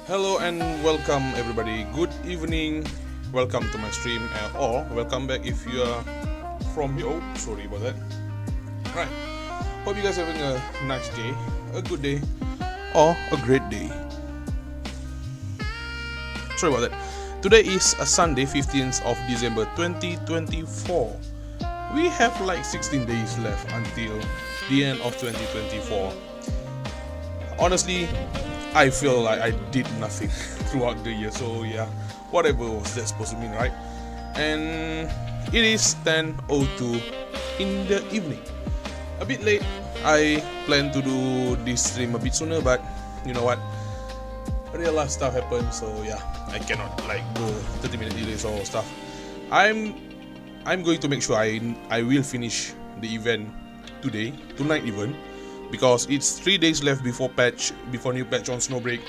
Hello and welcome everybody. Good evening. Welcome to my stream or welcome back if you are from here. Oh, sorry about that. Right. Hope you guys are having a nice day, a good day, or a great day. Sorry about that. Today is a Sunday, 15th of December 2024. We have like 16 days left until the end of 2024. Honestly, I feel like I did nothing throughout the year, so yeah, whatever was that supposed to mean, right? And it is 10:02 in the evening. A bit late. I planned to do this stream a bit sooner, but you know what? Real life stuff happened, so yeah, I cannot like go 30-minute delays or stuff. I'm going to make sure I will finish the event today, tonight even. Because it's 3 days left before new patch on Snowbreak.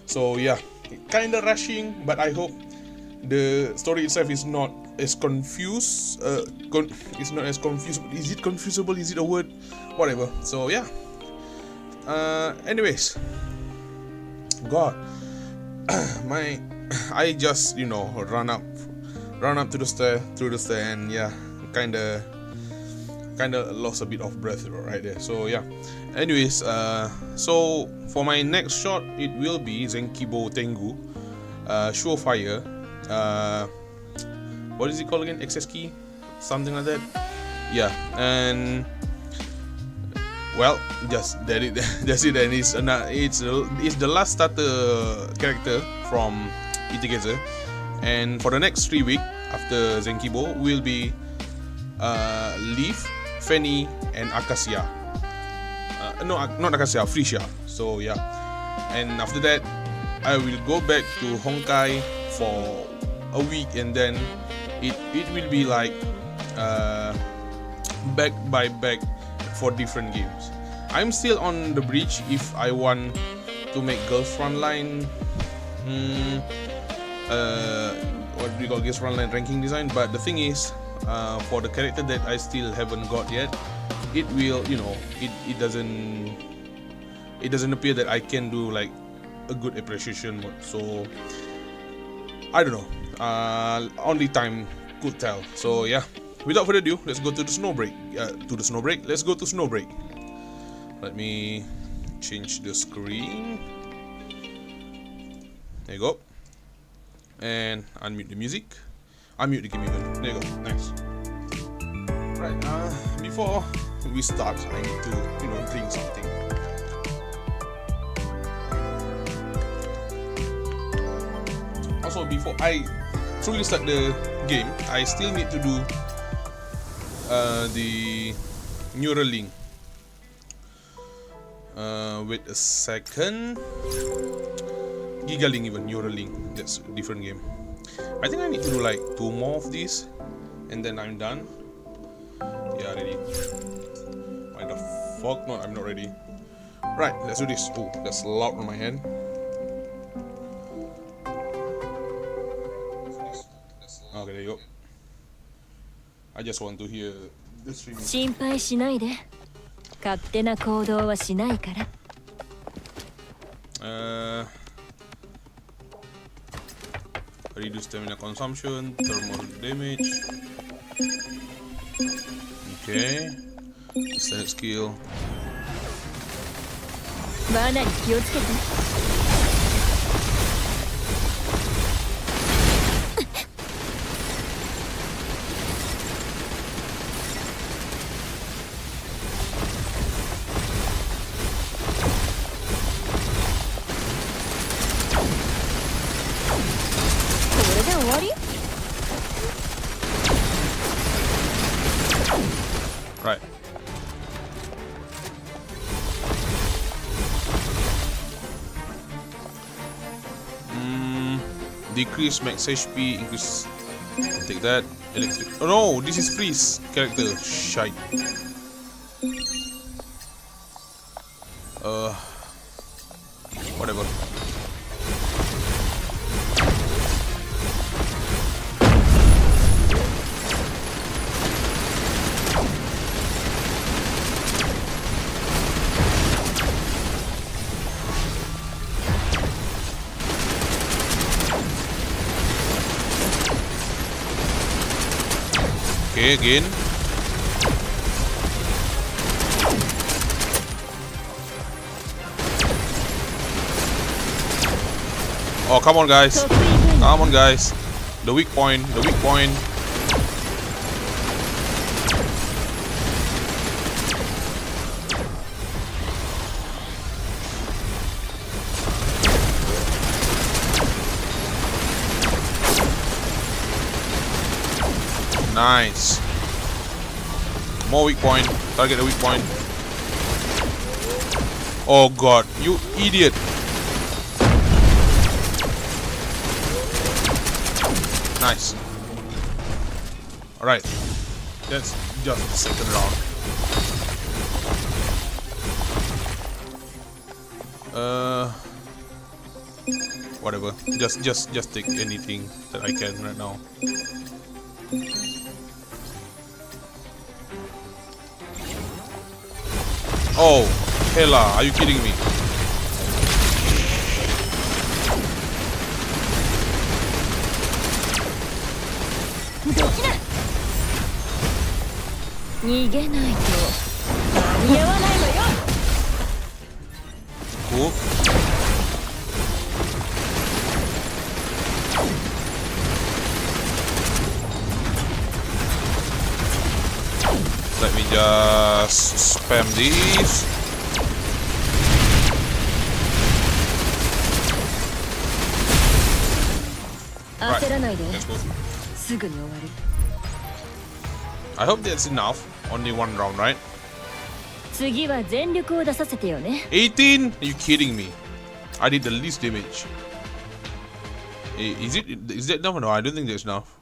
So yeah, kinda rushing, but I hope the story itself is not as confused. It's not as confused. Is it confusable? Is it a word? Whatever. So yeah. Anyways, God, I just run up to the stair, through the stair, and yeah, kinda lost a bit of breath right there. So yeah. Anyways, so for my next shot, it will be Zenkibo Tengu, Surefire. What is it called again? Access key, something like that. Yeah, and well, just that it. That's it. And it's the last starter character from Aether Gazer. And for the next 3 weeks after Zenkibo will be Leaf, Fanny, and Acacia. No, not Acacia, Frisia. So yeah, and after that, I will go back to Honkai for a week, and then it will be like back by back for different games. I'm still on the bridge if I want to make girls frontline. What do you call girls frontline ranking design? But the thing is, for the character that I still haven't got yet, it will, it doesn't appear that I can do like a good appreciation mode. So I don't know. Only time could tell. So yeah, without further ado, let's go to the Snowbreak. Let's go to Snowbreak. Let me change the screen. There you go. And unmute the music. Unmute the game even. There you go. Nice. Right. Before we start, I need to drink something. Also, before I truly start the game, I still need to do the neural link. Wait a second. Gigalink even, neural link. That's a different game. I think I need to do like 2 more of these, and then I'm done. Yeah, ready. Why the fuck not? I'm not ready. Right, let's do this. Oh, that's loud on my hand. Okay, there you go. I just want to hear the streaming. 心配しないで。勝手な行動はしないから。Reduce stamina consumption, thermal damage. Okay. Standard skill. 罠に気をつけて。これで終わり？ Right. Decrease max HP, increase. Take that. Electric. Oh no, this is freeze character. Shite. Whatever. Okay, again. Oh, come on, guys. Come on, guys. The weak point. The weak point. Nice. More weak point. Target the weak point. Oh god, you idiot. Nice. Alright. That's just the second round. Whatever. Just take anything that I can right now. Oh, hella, are you kidding me? Cool. Let me just spam these. Right, let's go. I hope that's enough. Only one round, right? 次は全力を出させてよね。18? Are you kidding me? I did the least damage. Is that enough? No, I don't think that's enough.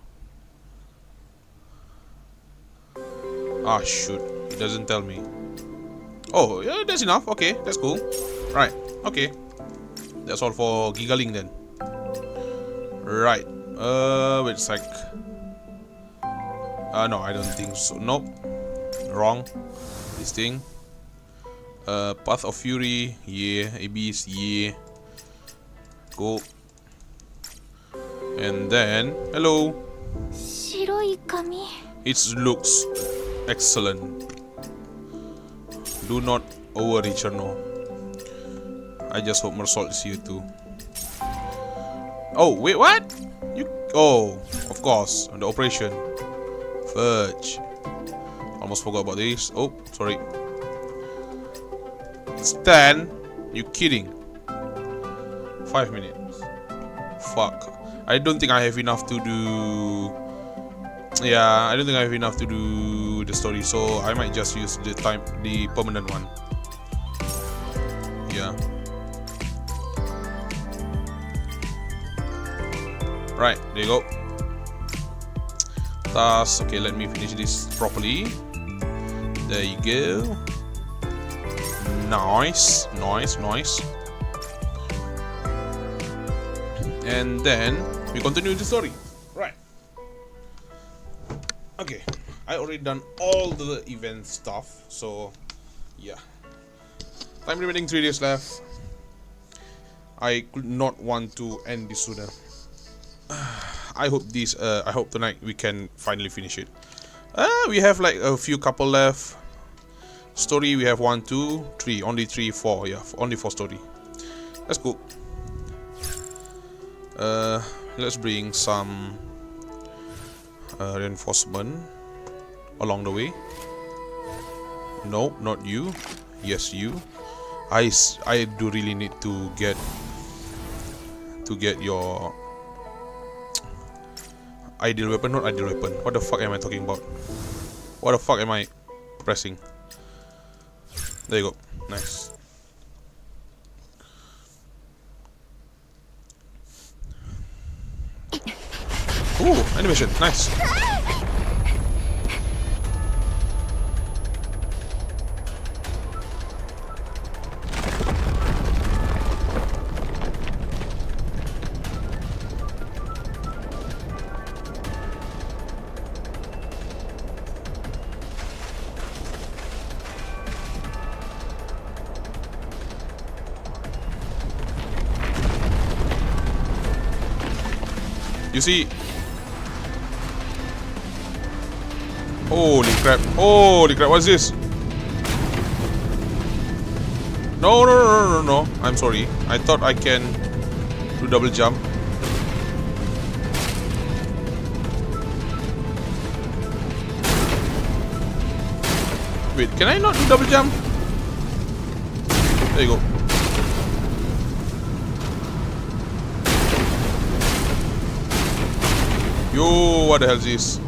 Ah, shoot. It doesn't tell me. Oh, yeah, that's enough. Okay, that's cool. Right, okay. That's all for giggling then. Right. Wait a sec. No, I don't think so. Nope. Wrong. This thing. Path of Fury. Yeah. Abyss. Yeah. Go. And then, hello. It looks excellent. Do not overreach or no. I just hope Mersault see you too. Oh, wait, what? Oh, of course, the operation. Fudge. Almost forgot about this. Oh, sorry. It's 10. You kidding? 5 minutes. Fuck. I don't think I have enough to do. Yeah, I don't think I have enough to do the story, so I might just use the permanent one. Yeah. Right, there you go. Task. Okay, let me finish this properly. There you go. Nice, nice, nice. And then we continue the story. Right. Okay, I already done all the event stuff, so yeah. Time remaining 3 days left. I could not want to end this sooner. I hope tonight we can finally finish it. We have like a few couple left. Story we have 1, 2, 3, only 3, 4. Yeah, only 4 story. That's cool. Let's bring some reinforcement along the way. No, not you. Yes, you. I do really need to get your ideal weapon, not ideal weapon. What the fuck am I talking about? What the fuck am I pressing? There you go. Nice. Ooh, animation. Nice. You see, Holy crap. Holy crap. What's this? No, no, no, no, no, no. I'm sorry. I thought I can do double jump. Wait, can I not do double jump? There you go. Yo, what the hell is this?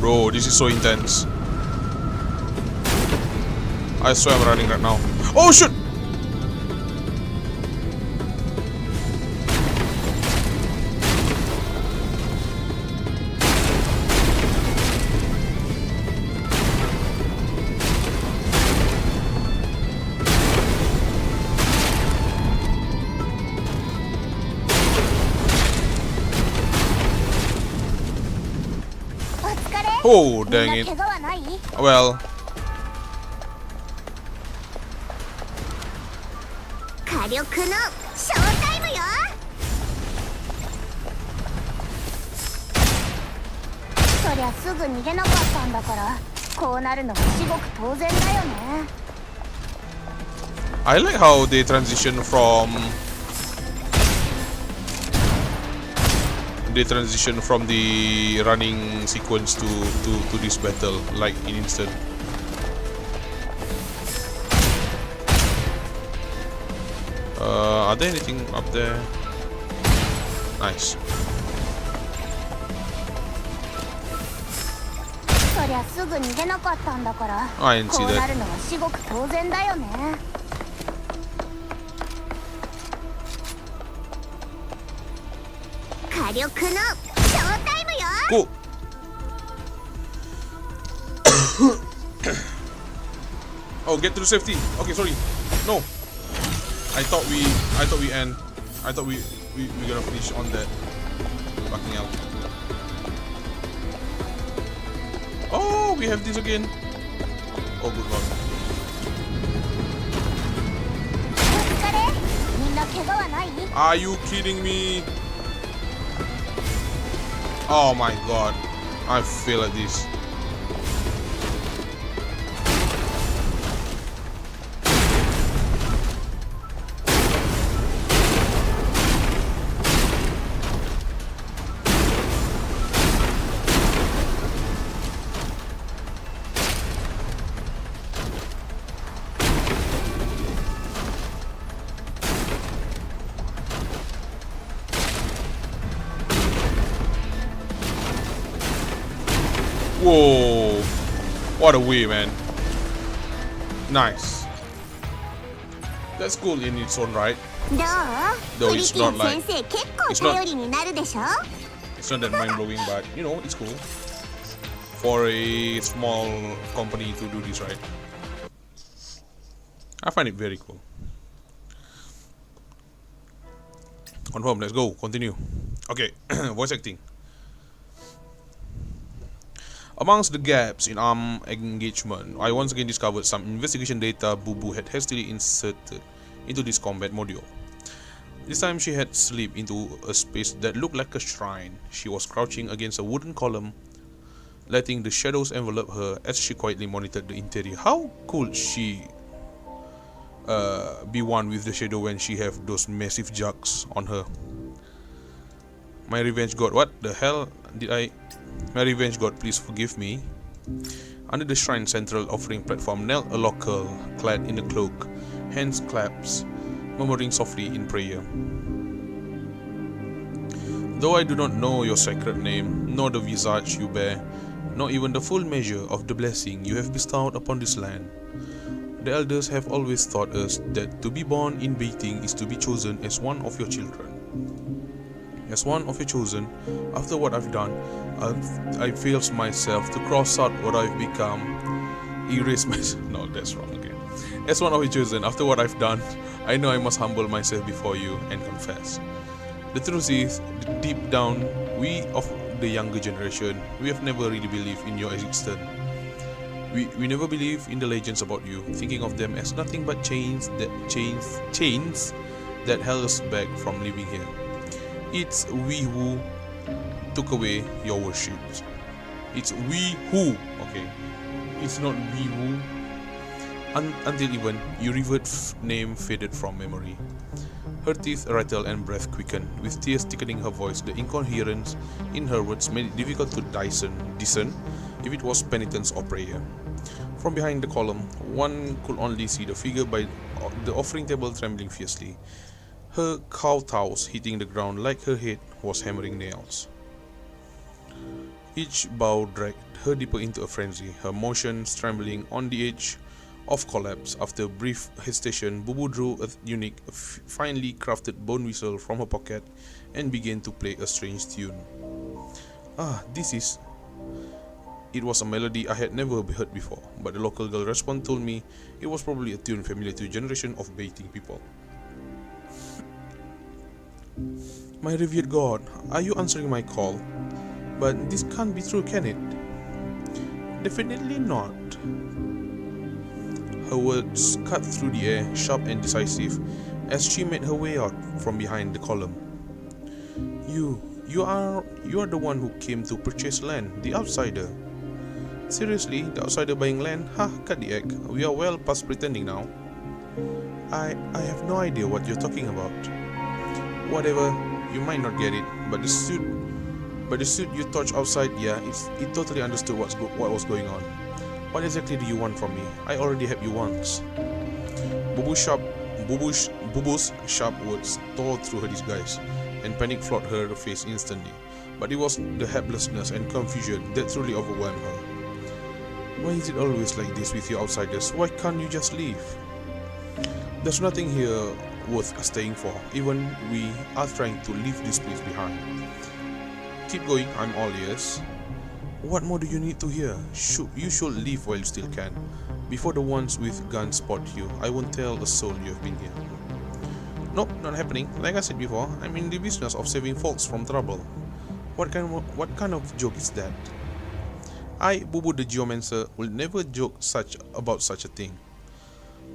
Bro, this is so intense. I swear I'm running right now. Oh shit! Oh, dang it. Well. I like how they transition from the running sequence to this battle, like in instant. Are there anything up there? Nice. I didn't see that. Cool. Oh, get to the safety. Okay, sorry. No. I thought we gonna finish on that. Fucking hell. Oh, we have this again. Oh, good lord. Are you kidding me? Oh my god. I feel like this. Whoa, what a way, man. Nice. That's cool in its own right. Though it's not like it's not that mind-blowing, but you know, it's cool for a small company to do this, right? I find it very cool. Confirm, let's go, continue. Okay, voice acting. Amongst the gaps in armed engagement, I once again discovered some investigation data Boo Boo had hastily inserted into this combat module. This time she had slipped into a space that looked like a shrine. She was crouching against a wooden column, letting the shadows envelop her as she quietly monitored the interior. How could she be one with the shadow when she have those massive jugs on her? My revenge god, what the hell did I... My revenge god, please forgive me. Under the shrine central offering platform knelt a local, clad in a cloak, hands clasped, murmuring softly in prayer. Though I do not know your sacred name, nor the visage you bear, nor even the full measure of the blessing you have bestowed upon this land, the elders have always taught us that to be born in Beiting is to be chosen as one of your children. As one of your chosen, after what I've done, I fails myself to cross out what I've become, erase myself. No, that's wrong again. As one of your chosen, after what I've done, I know I must humble myself before you and confess. The truth is, deep down, we of the younger generation, we have never really believed in your existence. We never believe in the legends about you, thinking of them as nothing but chains that held us back from living here. It's we who took away your worship. It's we who, okay. It's not we who. Until even your revered name faded from memory. Her teeth rattled and breath quickened, with tears thickening her voice. The incoherence in her words made it difficult to discern if it was penitence or prayer. From behind the column, one could only see the figure by the offering table trembling fiercely, her kowtows hitting the ground like her head was hammering nails. Each bow dragged her deeper into a frenzy, her motions trembling on the edge of collapse. After a brief hesitation, Bubu drew a unique, finely crafted bone whistle from her pocket and began to play a strange tune. It was a melody I had never heard before, but the local girl response told me it was probably a tune familiar to a generation of baiting people. My revered god, are you answering my call? But this can't be true, can it? Definitely not. Her words cut through the air, sharp and decisive, as she made her way out from behind the column. You are the one who came to purchase land, the outsider. Seriously, the outsider buying land? Cut the egg. We are well past pretending now. I have no idea what you're talking about. Whatever, you might not get it, but the suit you touched outside, it totally understood what was going on. What exactly do you want from me? I already helped you once. Bubu's sharp words tore through her disguise, and panic flooded her face instantly. But it was the helplessness and confusion that truly overwhelmed her. Why is it always like this with you outsiders? Why can't you just leave? There's nothing here worth staying for. Even we are trying to leave this place behind. Keep going, I'm all ears. What more do you need to hear? You should leave while you still can. Before the ones with guns spot you, I won't tell a soul you have been here. Nope, not happening. Like I said before, I'm in the business of saving folks from trouble. What kind of joke is that? I, Bubu the Geomancer, will never joke about such a thing.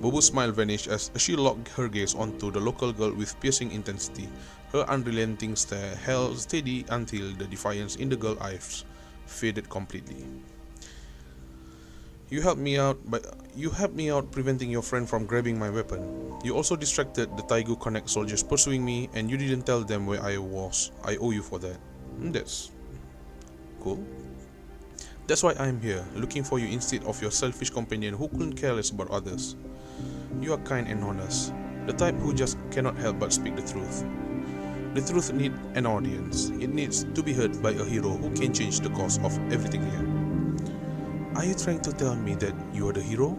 Bubu's smile vanished as she locked her gaze onto the local girl with piercing intensity. Her unrelenting stare held steady until the defiance in the girl's eyes faded completely. You helped me out preventing your friend from grabbing my weapon. You also distracted the Taigu Connect soldiers pursuing me, and you didn't tell them where I was. I owe you for that. That's cool. That's why I'm here, looking for you instead of your selfish companion who couldn't care less about others. You are kind and honest, the type who just cannot help but speak the truth. The truth needs an audience. It needs to be heard by a hero who can change the course of everything here. Are you trying to tell me that you are the hero?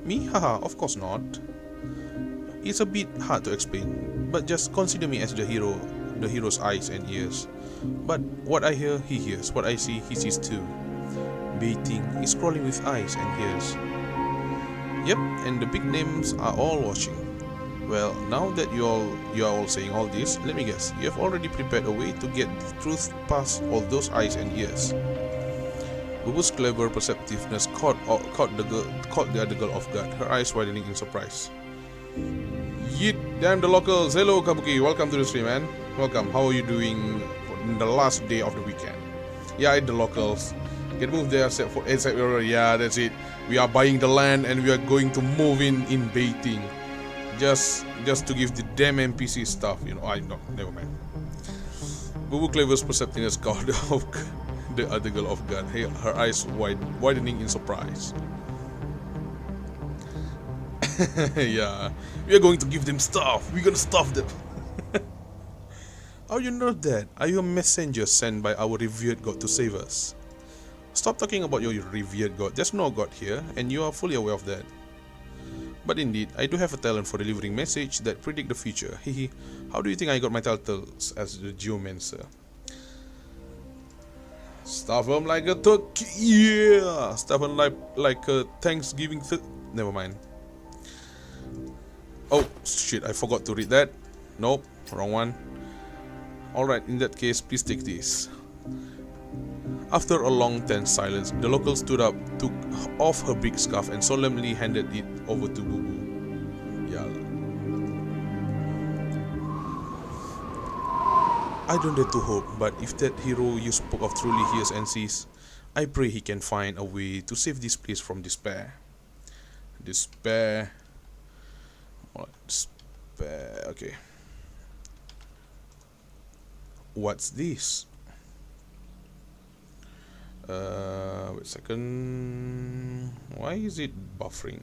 Me? Haha, of course not. It's a bit hard to explain, but just consider me as the hero's eyes and ears. But what I hear, he hears. What I see, he sees too. Baiting is crawling with eyes and ears. Yep, and the big names are all watching. Well, now that you are all saying all this, let me guess, you have already prepared a way to get the truth past all those eyes and ears. Bubu's clever perceptiveness caught the other girl off guard, her eyes widening in surprise. Yeet, damn the locals! Hello Kabuki, welcome to the stream, man. Welcome, how are you doing in the last day of the weekend? Yeah, the locals. Get moved there, yeah, that's it. We are buying the land and we are going to move in baiting. Just to give the damn NPC stuff, never mind. Bubu Clever's perceptiveness caught the other girl off guard, her eyes widening in surprise. Yeah, we are going to give them stuff. We're gonna stuff them. How you know that? Are you a messenger sent by our revered god to save us? Stop talking about your revered god. There's no god here, and you are fully aware of that. But indeed, I do have a talent for delivering messages that predict the future. Hehe. How do you think I got my titles as the Geomancer? Stuff them like a turkey. Yeah. Stuff them like a Thanksgiving. Never mind. Oh shit! I forgot to read that. Nope, wrong one. Alright, in that case, please take this. After a long tense silence, the local stood up, took off her big scarf and solemnly handed it over to Bubu. Yeah. I don't dare to hope, but if that hero you spoke of truly hears and sees, I pray he can find a way to save this place from despair. Despair. Okay. What's this? Wait a second. Why is it buffering?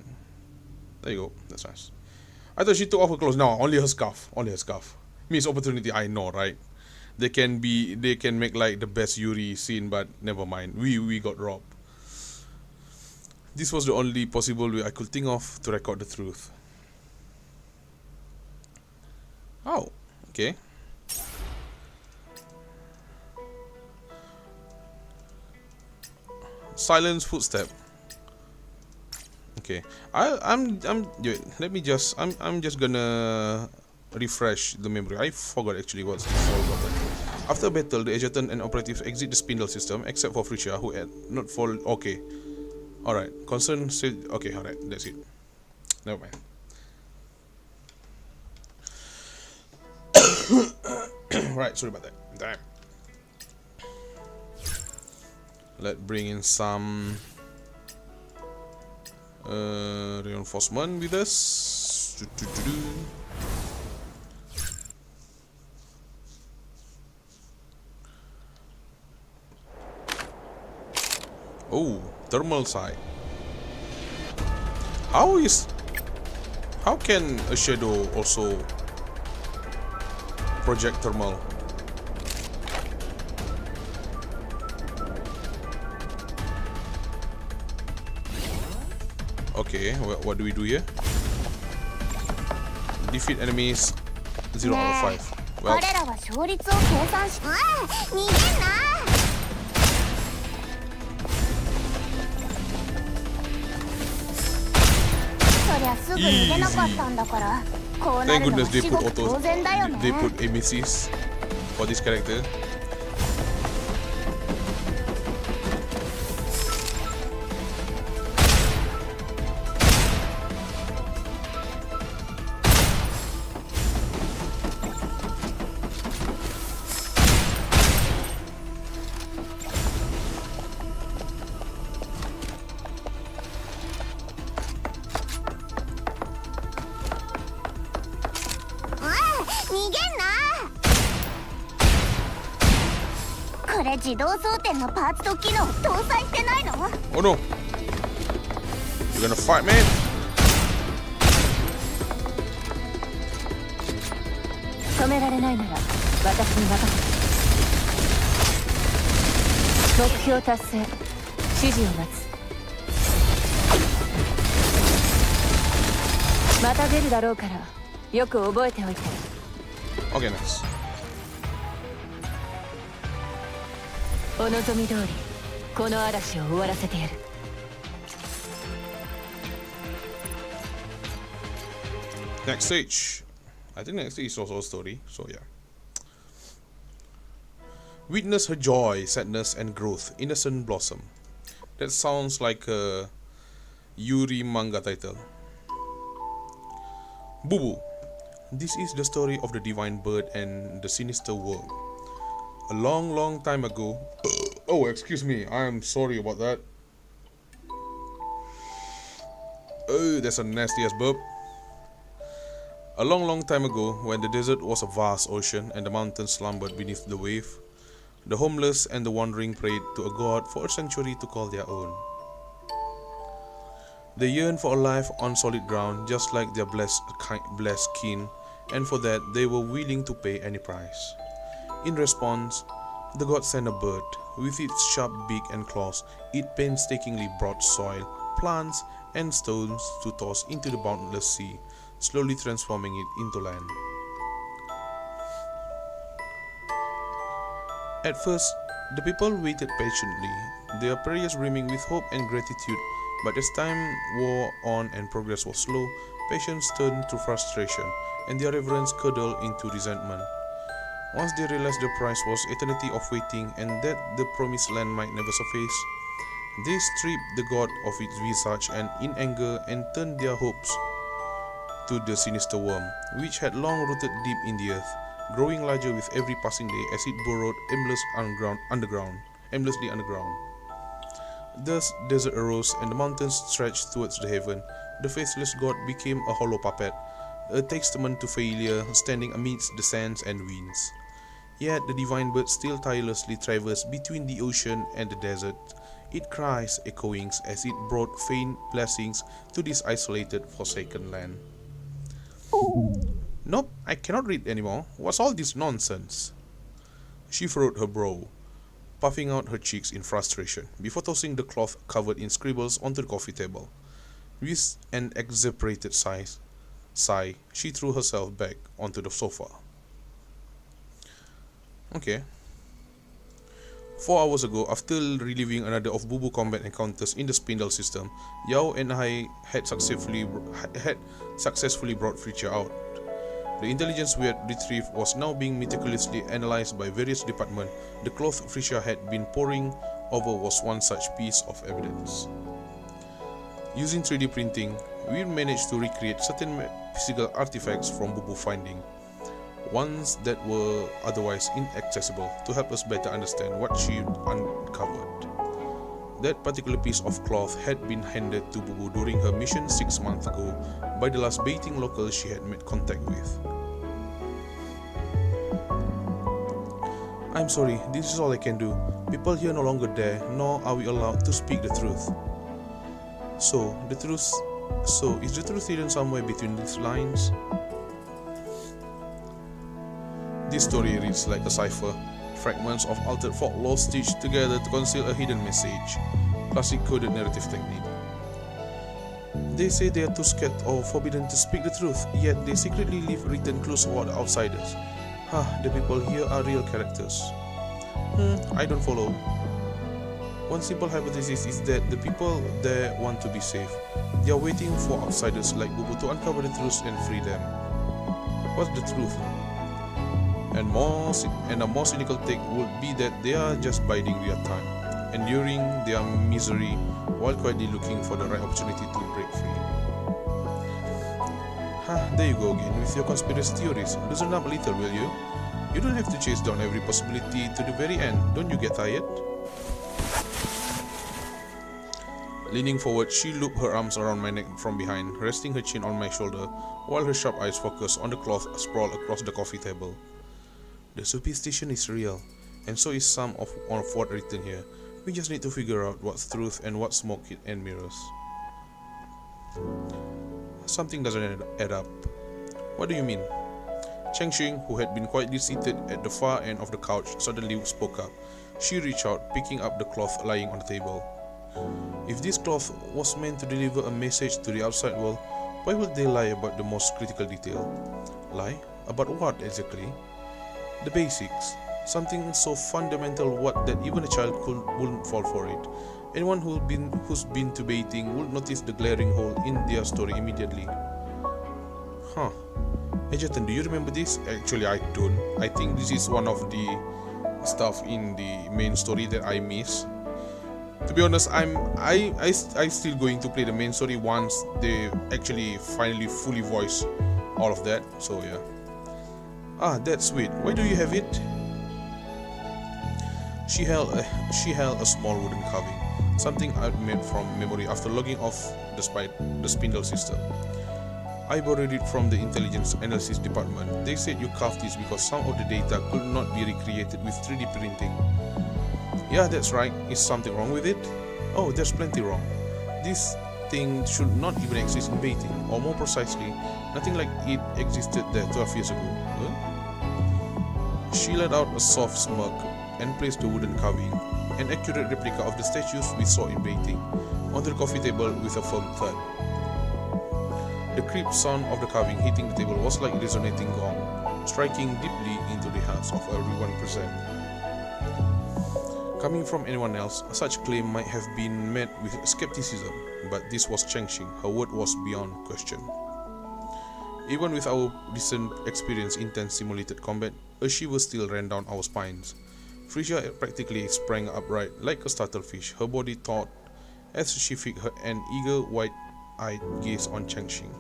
There you go. That's nice. I thought she took off her clothes. No, only her scarf. Only her scarf. Missed opportunity. I know, right? They can make like the best Yuri scene, but never mind. We got robbed. This was the only possible way I could think of to record the truth. Oh, okay. Silence footstep. Okay, I'm just gonna refresh the memory. I forgot actually what's this all about. After battle, the adjutant and operatives exit the spindle system, except for Frisha, who had not fallen. Okay, all right. Concern still. Okay, all right. That's it. Never mind. Right, sorry about that. Damn. Let's bring in some reinforcement with us. Oh, thermal side. How can a shadow also project thermal? Okay, what do we do here? Defeat enemies 0 out of 5. Well, easy. Thank goodness they put AMCs for this character. Oh no! You're gonna fight, man? Okay, nice. Next stage. I think next stage is also a story, so yeah. Witness her joy, sadness and growth, innocent blossom. That sounds like a Yuri manga title. Bubu. This is the story of the divine bird and the sinister world. A long, long time ago. Oh, excuse me. I'm sorry about that. Oh, that's a nasty ass burp. A long, long time ago, when the desert was a vast ocean and the mountains slumbered beneath the wave, the homeless and the wandering prayed to a god for a sanctuary to call their own. They yearned for a life on solid ground, just like their blessed kin, and for that they were willing to pay any price. In response, the god sent a bird. With its sharp beak and claws, it painstakingly brought soil, plants, and stones to toss into the boundless sea, slowly transforming it into land. At first, the people waited patiently, their prayers brimming with hope and gratitude, but as time wore on and progress was slow, patience turned to frustration, and their reverence curdled into resentment. Once they realized the price was eternity of waiting and that the promised land might never surface, they stripped the god of its visage and in anger and turned their hopes to the sinister worm, which had long rooted deep in the earth, growing larger with every passing day as it burrowed aimlessly underground. Thus, desert arose and the mountains stretched towards the heaven. The faceless god became a hollow puppet, a testament to failure, standing amidst the sands and winds. Yet the divine bird still tirelessly travels between the ocean and the desert. It cries, echoing as it brought faint blessings to this isolated, forsaken land. Nope, I cannot read anymore. What's all this nonsense? She furrowed her brow, puffing out her cheeks in frustration, before tossing the cloth covered in scribbles onto the coffee table. With an exasperated sigh, she threw herself back onto the sofa. Okay. 4 hours ago, after reliving another of Bubu combat encounters in the Spindle system, Yao and I had successfully brought Fritcha out. The intelligence we had retrieved was now being meticulously analyzed by various departments. The cloth Fritcha had been poring over was one such piece of evidence. Using 3D printing, we managed to recreate certain physical artifacts from Bubu finding, ones that were otherwise inaccessible, to help us better understand what she uncovered. That particular piece of cloth had been handed to Bubu during her mission 6 months ago by the last baiting local she had made contact with. I'm sorry, this is all I can do. People here no longer dare, nor are we allowed to speak the truth. So, is the truth hidden somewhere between these lines? This story reads like a cipher, fragments of altered folklore stitched together to conceal a hidden message. Classic coded narrative technique. They say they are too scared or forbidden to speak the truth, yet they secretly leave written clues about outsiders. The people here are real characters. I don't follow. One simple hypothesis is that the people there want to be safe. They are waiting for outsiders like Bubu to uncover the truth and free them. What's the truth? And a more cynical take would be that they are just biding their time, enduring their misery while quietly looking for the right opportunity to break free. There you go again with your conspiracy theories. Loosen up a little, will you? You don't have to chase down every possibility to the very end. Don't you get tired? Leaning forward, she looped her arms around my neck from behind, resting her chin on my shoulder, while her sharp eyes focused on the cloth sprawled across the coffee table. The superstition is real, and so is some of what written here. We just need to figure out what's truth and what's smoke and mirrors. Something doesn't add up. What do you mean? Cheng Xing, who had been quietly seated at the far end of the couch, suddenly spoke up. She reached out, picking up the cloth lying on the table. If this cloth was meant to deliver a message to the outside world, why would they lie about the most critical detail? Lie? About what exactly? The basics. Something so fundamental that even a child wouldn't fall for it. Anyone who's been to baiting would notice the glaring hole in their story immediately. Egerton, do you remember this? Actually, I don't. I think this is one of the stuff in the main story that I miss. To be honest, I still going to play the main story once they actually finally fully voice all of that. So yeah. That's sweet. Why do you have it? She held a small wooden carving, something I'd made from memory after logging off the Spindle system. I borrowed it from the intelligence analysis department. They said you carved this because some of the data could not be recreated with 3D printing. Yeah, that's right. Is something wrong with it? Oh, there's plenty wrong. This thing should not even exist in baiting, or more precisely, nothing like it existed there 12 years ago. She let out a soft smirk and placed the wooden carving, an accurate replica of the statues we saw in baiting, onto the coffee table with a firm thud. The creep sound of the carving hitting the table was like a resonating gong, striking deeply into the hearts of everyone present. Coming from anyone else, such claim might have been met with skepticism, but this was Cheng Xing. Her word was beyond question. Even with our recent experience in intense simulated combat, a shiver still ran down our spines. Frisia practically sprang upright like a startled-fish, her body taut as she fixed an eager, wide-eyed gaze on Changxing.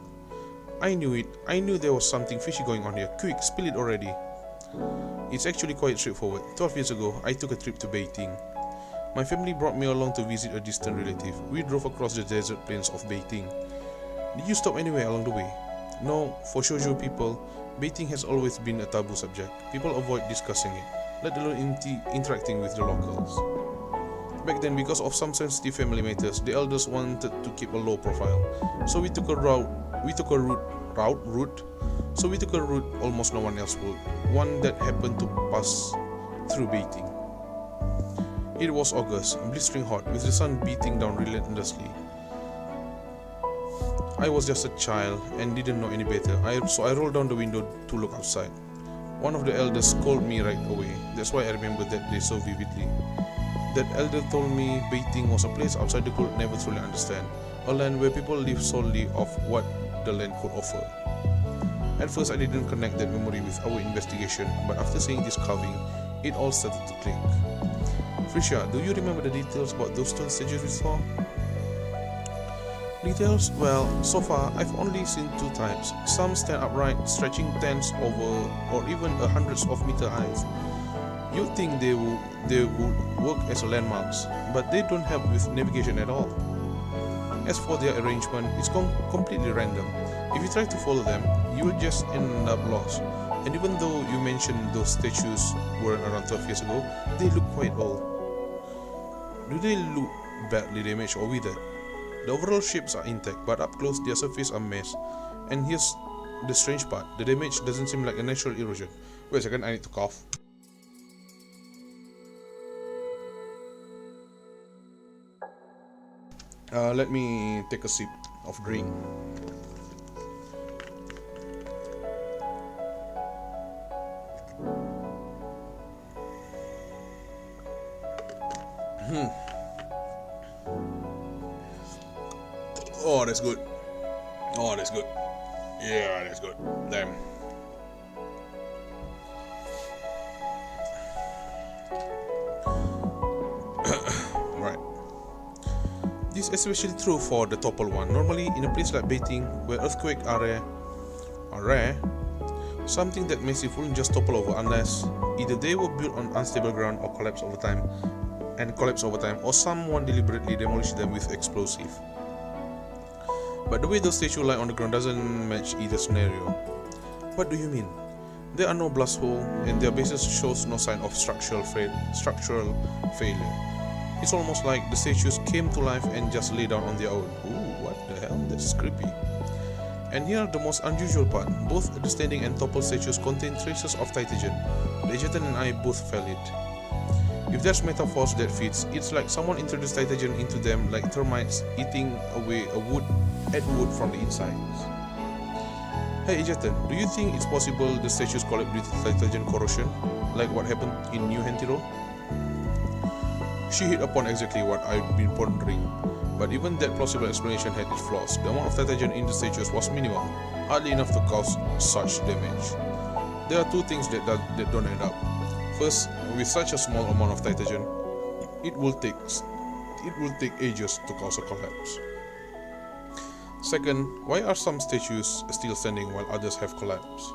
I knew it. I knew there was something fishy going on here. Quick, spill it already. It's actually quite straightforward. 12 years ago, I took a trip to Beijing. My family brought me along to visit a distant relative. We drove across the desert plains of Beijing. Did you stop anywhere along the way? No, for shoujo people, Beijing has always been a taboo subject. People avoid discussing it, let alone interacting with the locals. Back then, because of some sensitive family matters, the elders wanted to keep a low profile. So we took a route almost no one else would, one that happened to pass through Beijing. It was August, blistering hot, with the sun beating down relentlessly. I was just a child and didn't know any better, so I rolled down the window to look outside. One of the elders called me right away. That's why I remember that day so vividly. That elder told me Beijing was a place outsider could never truly understand, a land where people live solely off what the land could offer. At first I didn't connect that memory with our investigation, but after seeing this carving, it all started to click. Frisia, do you remember the details about those stone statues we saw? Details? Well, so far I've only seen two types. Some stand upright, stretching tens over or even hundreds of meters high. You'd think they would work as landmarks, but they don't help with navigation at all. As for their arrangement, it's completely random. If you try to follow them, you will just end up lost. And even though you mentioned those statues were around 12 years ago, they look quite old. Do they look badly damaged or withered? The overall shapes are intact, but up close their surface are mess. And here's the strange part, the damage doesn't seem like a natural erosion. Wait a second, I need to cough. Let me take a sip of drink. Oh, that's good. Oh, that's good. Yeah, that's good. Damn. Right. This is especially true for the topple one. Normally, in a place like Beijing, where earthquakes are rare, something that massive wouldn't just topple over unless either they were built on unstable ground or collapse over time, or someone deliberately demolished them with explosive. But the way those statues lie on the ground doesn't match either scenario. What do you mean? There are no blast holes, and their bases shows no sign of structural failure. It's almost like the statues came to life and just lay down on their own. Ooh, what the hell? That's creepy. And here the most unusual part. Both the standing and toppled statues contain traces of titagen. The Egerton and I both felt it. If there's metaphors that fits, it's like someone introduced titagen into them like termites eating away wood from the insides. Hey Egerton, do you think it's possible the statues collapsed due to titagen corrosion, like what happened in New Hentiro? She hit upon exactly what I'd been pondering, but even that plausible explanation had its flaws. The amount of titagen in the statues was minimal, hardly enough to cause such damage. There are two things that don't add up. First, with such a small amount of titagen, it will take ages to cause a collapse. Second, why are some statues still standing while others have collapsed?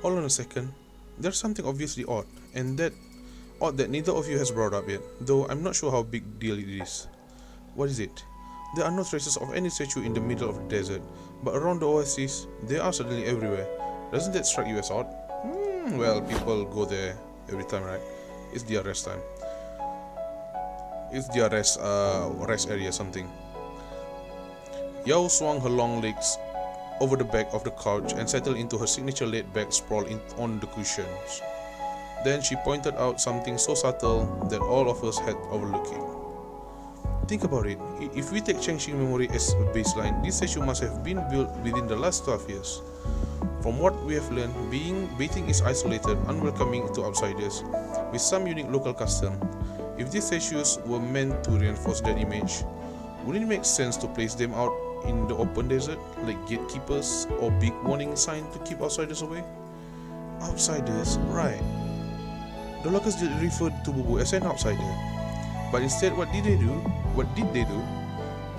Hold on a second, there's something obviously odd that neither of you has brought up yet, though I'm not sure how big deal it is. What is it? There are no traces of any statue in the middle of the desert, but around the oasis, they are suddenly everywhere. Doesn't that strike you as odd? Well, people go there every time, right? It's their rest time. It's their rest area something. Yao swung her long legs over the back of the couch and settled into her signature laid-back sprawl on the cushions. Then she pointed out something so subtle that all of us had overlooked it. Think about it. If we take Changxing memory as a baseline, this statue must have been built within the last 12 years. From what we have learned, Beijing is isolated, unwelcoming to outsiders, with some unique local custom. If these statues were meant to reinforce that image, wouldn't it make sense to place them out in the open desert, like gatekeepers or big warning sign to keep outsiders away? Outsiders, right. The locals did refer to Bubu as an outsider. But instead, what did they do?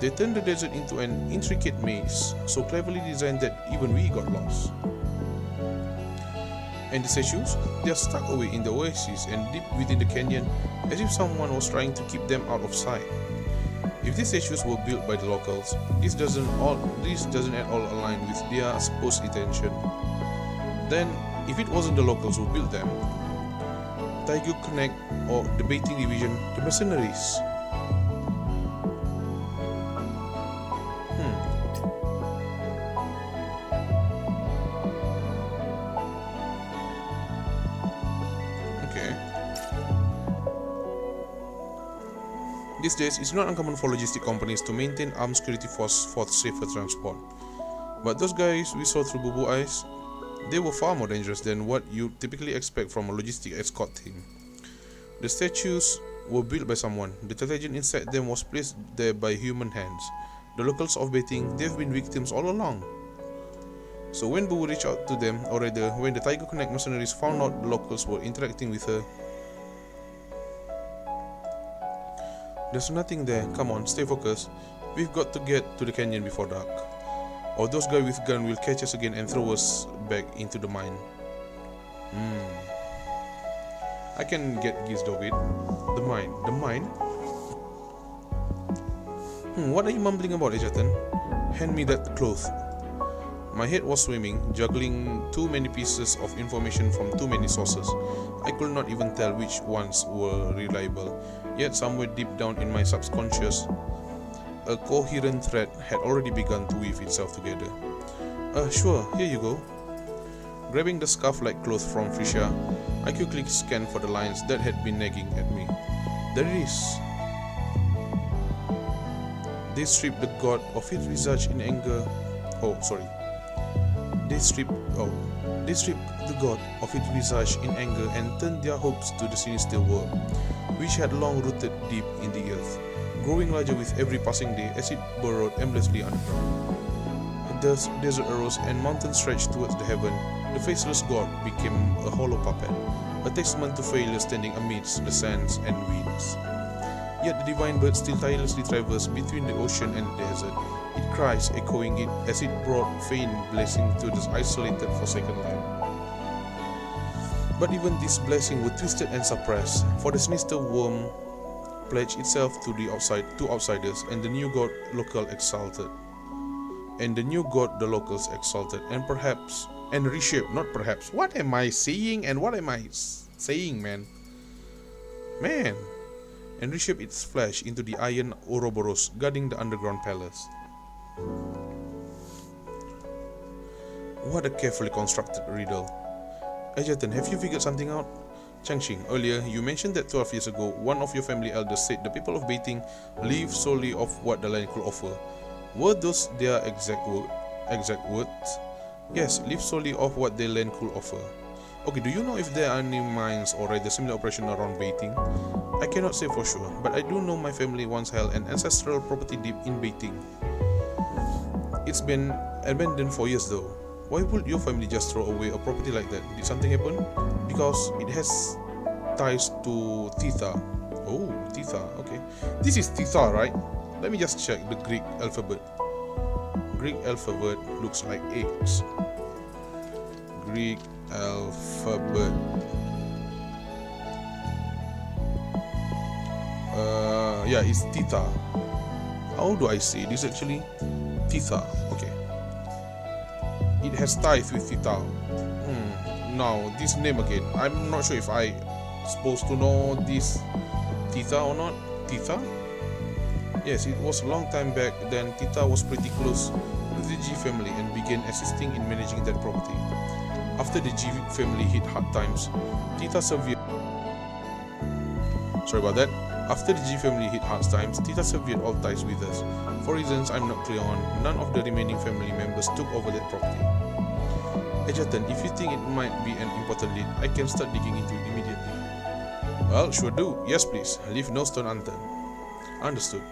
They turned the desert into an intricate maze, so cleverly designed that even we got lost. And the statues? They are stuck away in the oasis and deep within the canyon, as if someone was trying to keep them out of sight. If these statues were built by the locals, this doesn't at all align with their supposed intention. Then, if it wasn't the locals who built them, Taiga Connect or the baiting division, the mercenaries. These days, it's not uncommon for logistic companies to maintain armed security force for safer transport. But those guys we saw through Bubu eyes, they were far more dangerous than what you typically expect from a logistic escort team. The statues were built by someone. The intelligence inside them was placed there by human hands. The locals of Beijing, they've been victims all along. So when Bubu reached out to them, or rather, when the Taiga Connect mercenaries found out the locals were interacting with her, there's nothing there. Come on, stay focused. We've got to get to the canyon before dark, or those guys with gun will catch us again and throw us back into the mine. I can get gist of it. The mine? What are you mumbling about, Ejatan? Hand me that cloth. My head was swimming, juggling too many pieces of information from too many sources. I could not even tell which ones were reliable. Yet somewhere deep down in my subconscious, a coherent thread had already begun to weave itself together. Sure, here you go. Grabbing the scarf-like cloth from Frisha, I quickly scanned for the lines that had been nagging at me. There it is. They stripped the god of his visage in anger. They stripped the god of his visage in anger and turned their hopes to the sinister world, which had long rooted deep in the earth, growing larger with every passing day as it burrowed aimlessly underground. The desert arose and mountains stretched towards the heaven. The faceless god became a hollow puppet, a testament to failure standing amidst the sands and winds. Yet the divine bird still tirelessly travels between the ocean and the desert. It cries, echoing it as it brought faint blessing to this isolated, forsaken land. But even this blessing was twisted and suppressed, for the sinister worm pledged itself to outsiders, and the new god the locals exalted, and reshaped, not perhaps. What am I saying and what am I saying, man? And reshaped its flesh into the iron Ouroboros guarding the underground palace. What a carefully constructed riddle. Ejatan, have you figured something out? Changxing, earlier you mentioned that 12 years ago, one of your family elders said the people of Beijing live solely off what the land could offer. Were those their exact words? Yes, live solely off what their land could offer. Okay, do you know if there are any mines or rather similar operation around Beijing? I cannot say for sure, but I do know my family once held an ancestral property deep in Beijing. It's been abandoned for years though. Why would your family just throw away a property like that? Did something happen? Because it has ties to Titha. Oh, Titha, okay. This is Titha, right? Let me just check the Greek alphabet. Greek alphabet looks like X. Greek alphabet. Yeah, it's Titha. How do I say this actually? Titha, okay. It has ties with Titha. Now, this name again. I'm not sure if I supposed to know this Titha or not. Titha? Yes, it was a long time back then. Titha was pretty close with the G family and began assisting in managing that property. After the G family hit hard times, Titha severed all ties with us. For reasons I'm not clear on, none of the remaining family members took over that property. Ejatan, if you think it might be an important lead, I can start digging into it immediately. Well, sure do. Yes, please. Leave no stone unturned. Understood.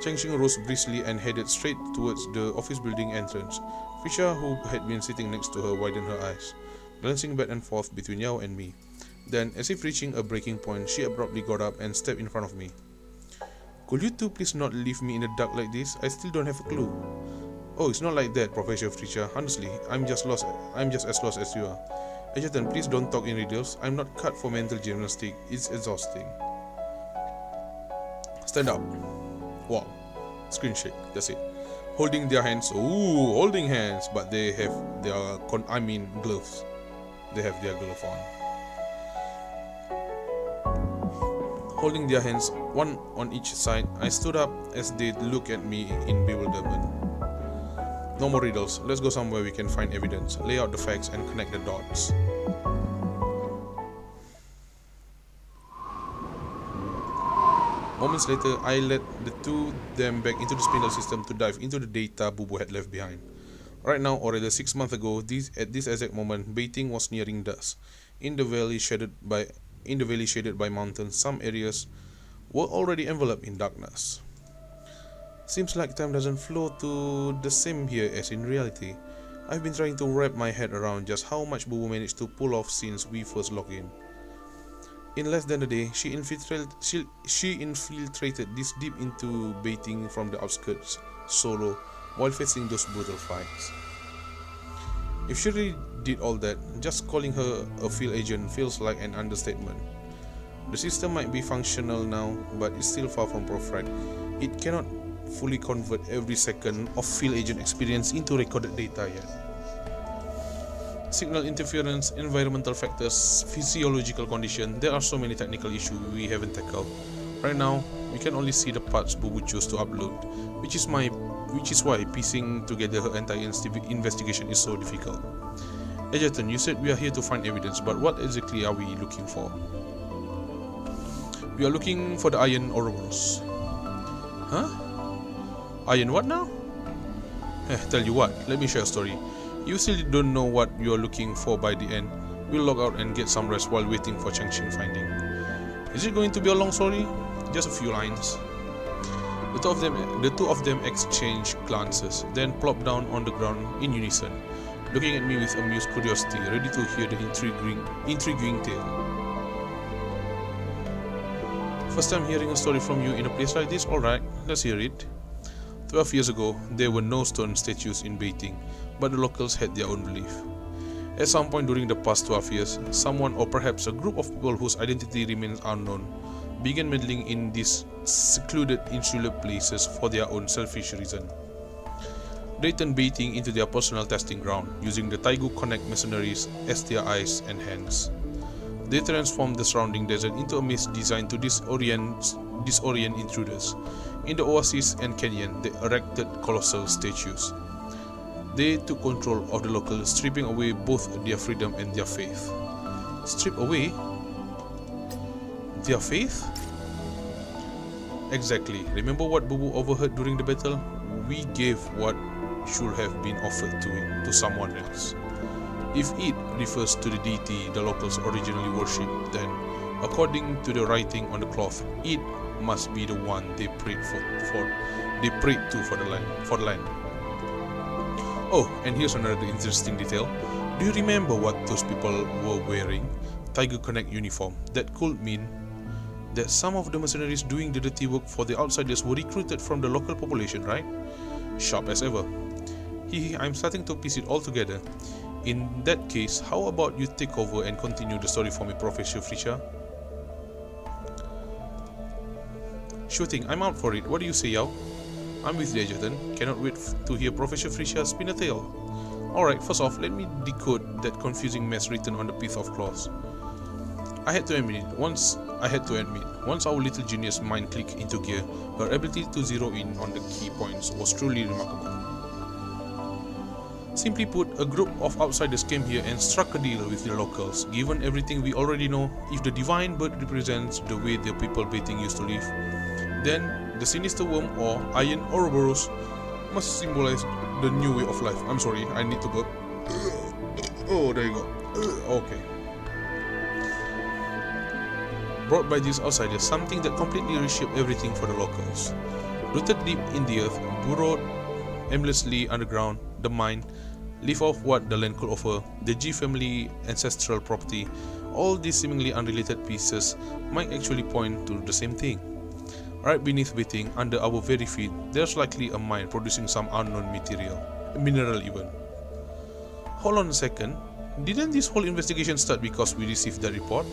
Chengxing rose briskly and headed straight towards the office building entrance. Fisher, who had been sitting next to her, widened her eyes, glancing back and forth between Yao and me. Then, as if reaching a breaking point, she abruptly got up and stepped in front of me. Could you two please not leave me in the dark like this? I still don't have a clue. Oh, it's not like that, Professor Fisher. Honestly, I'm just as lost as you are. Adjutant, please don't talk in riddles. I'm not cut for mental gymnastics. It's exhausting. Stand up. Wow. Screen shake. That's it. Holding their hands. Ooh, holding hands. But they have their gloves. They have their glove on. Holding their hands, one on each side, I stood up as they looked at me in bewilderment. No more riddles. Let's go somewhere we can find evidence, lay out the facts, and connect the dots. Moments later, I led the two of them back into the spindle system to dive into the data Bubu had left behind. Right now, or rather 6 months ago, at this exact moment, Beiting was nearing dusk. In the valley shaded by mountains, some areas were already enveloped in darkness. Seems like time doesn't flow to the same here as in reality. I've been trying to wrap my head around just how much Bubu managed to pull off since we first logged in. In less than a day, she infiltrated this deep into Beiting from the outskirts, solo, while facing those brutal fights. If she really did all that, just calling her a field agent feels like an understatement. The system might be functional now, but it's still far from perfect. It cannot fully convert every second of field agent experience into recorded data yet. Signal interference, environmental factors, physiological condition, there are so many technical issues we haven't tackled. Right now, we can only see the parts Bubu chose to upload, which is why piecing together her entire investigation is so difficult. Adjutant, you said we are here to find evidence, but what exactly are we looking for? We are looking for the Iron Ouroboros. Huh? Iron what now? Tell you what, let me share a story. You still don't know what you are looking for by the end. We'll log out and get some rest while waiting for Chengxing finding. Is it going to be a long story? Just a few lines. The two of them exchanged glances, then plopped down on the ground in unison, looking at me with amused curiosity, ready to hear the intriguing tale. First time hearing a story from you in a place like this? Alright, let's hear it. 12 years ago, there were no stone statues in Beiting, but the locals had their own belief. At some point during the past 12 years, someone or perhaps a group of people whose identity remains unknown began meddling in these secluded insular places for their own selfish reason. They turned Beiting into their personal testing ground, using the Taigu Connect mercenaries as their eyes and hands. They transformed the surrounding desert into a maze designed to disorient intruders. In the oasis and canyon, they erected colossal statues. They took control of the locals, stripping away both their freedom and their faith. Strip away? Their faith? Exactly. Remember what Bubu overheard during the battle? We gave what should have been offered to someone else. If it refers to the deity the locals originally worshipped, then, according to the writing on the cloth, it must be the one they prayed to for the land. Oh, and here's another interesting detail. Do you remember what those people were wearing? Tiger Connect uniform. That could mean that some of the mercenaries doing the dirty work for the outsiders were recruited from the local population, right? Sharp as ever. I'm starting to piece it all together. In that case, how about you take over and continue the story for me, Professor Fisher? Sure thing, I'm out for it. What do you say, Yao? I'm with the adjutant. Cannot wait to hear Professor Fisher spin a tale. Alright, first off, let me decode that confusing mess written on the piece of cloth. I had to admit, once our little genius mind clicked into gear, her ability to zero in on the key points was truly remarkable. Simply put, a group of outsiders came here and struck a deal with the locals. Given everything we already know, if the divine bird represents the way the people Beiting used to live, then the sinister worm or Iron Ouroboros must symbolize the new way of life. I'm sorry, I need to burp. Oh, there you go. Okay. Brought by these outsiders, something that completely reshaped everything for the locals. Rooted deep in the earth, burrowed aimlessly underground, the mine, live off what the land could offer, the G family ancestral property, all these seemingly unrelated pieces might actually point to the same thing. Right beneath waiting, under our very feet, there's likely a mine producing some unknown mineral even. Hold on a second, didn't this whole investigation start because we received that report?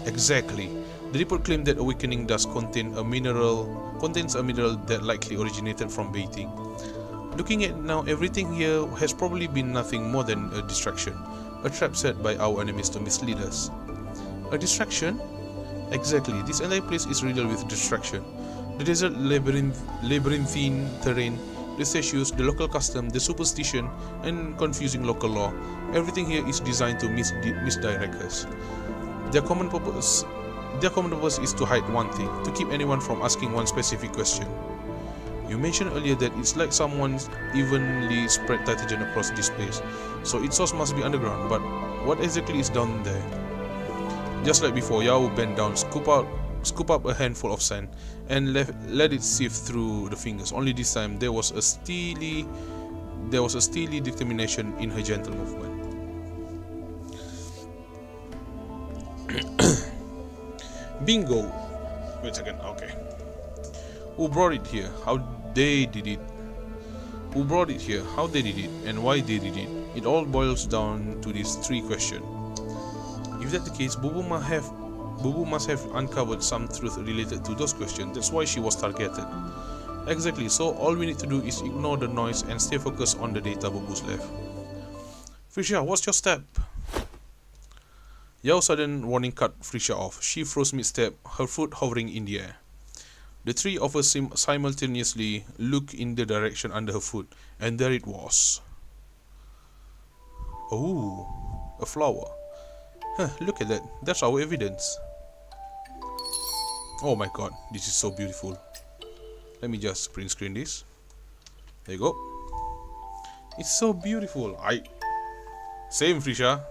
Exactly. The report claimed that awakening dust contains a mineral that likely originated from baiting. Looking at now, everything here has probably been nothing more than a distraction, a trap set by our enemies to mislead us. A distraction? Exactly, this entire place is riddled with distraction. The desert labyrinthine terrain, the statues, the local custom, the superstition, and confusing local law. Everything here is designed to misdirect us. Their common purpose is to hide one thing, to keep anyone from asking one specific question. You mentioned earlier that it's like someone's evenly spread Titagen across this place, so its source must be underground, but what exactly is down there? Just like before, Yao bent down, scoop up a handful of sand, and let it sift through the fingers. Only this time there was a steely determination in her gentle movement. Bingo! Wait a second, okay. Who brought it here? How they did it? Who brought it here? How they did it? And why they did it? It all boils down to these three questions. If that's the case, Bubu must have uncovered some truth related to those questions. That's why she was targeted. Exactly, so all we need to do is ignore the noise and stay focused on the data Bubu's left. Frisha, what's your step? Yao's sudden warning cut Frisha off. She froze mid-step, her foot hovering in the air. The three of us simultaneously looked in the direction under her foot, and there it was. Oh, a flower. Huh, look at that. That's our evidence. Oh my god, this is so beautiful. Let me just print screen this. There you go. It's so beautiful. Same, Frisha.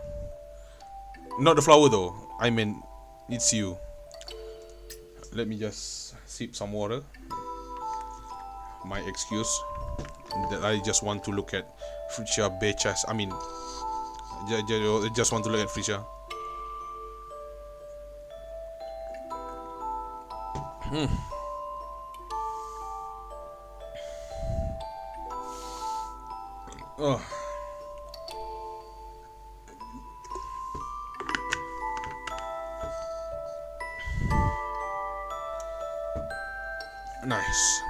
Not the flower though. I mean, it's you. Let me just sip some water. My excuse that I just want to look at Frisha Bechas. I mean, I just want to look at Frisha. Oh. Nice.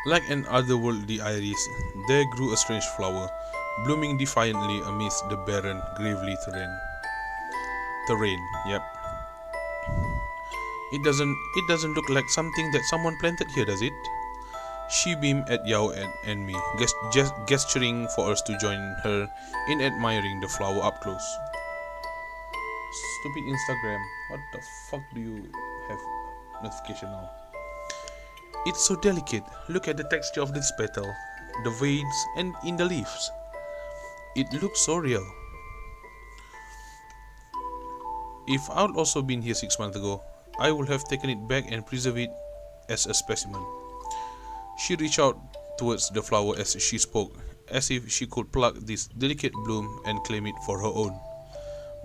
Like an otherworldly iris, there grew a strange flower, blooming defiantly amidst the barren, gravely terrain. Yep. It doesn't look like something that someone planted here, does it? She beamed at Yao and me, gesturing for us to join her in admiring the flower up close. Stupid Instagram, what the fuck do you have notification now? It's so delicate. Look at the texture of this petal, the veins, and in the leaves. It looks so real. If I'd also been here 6 months ago, I would have taken it back and preserved it as a specimen. She reached out towards the flower as she spoke, as if she could pluck this delicate bloom and claim it for her own.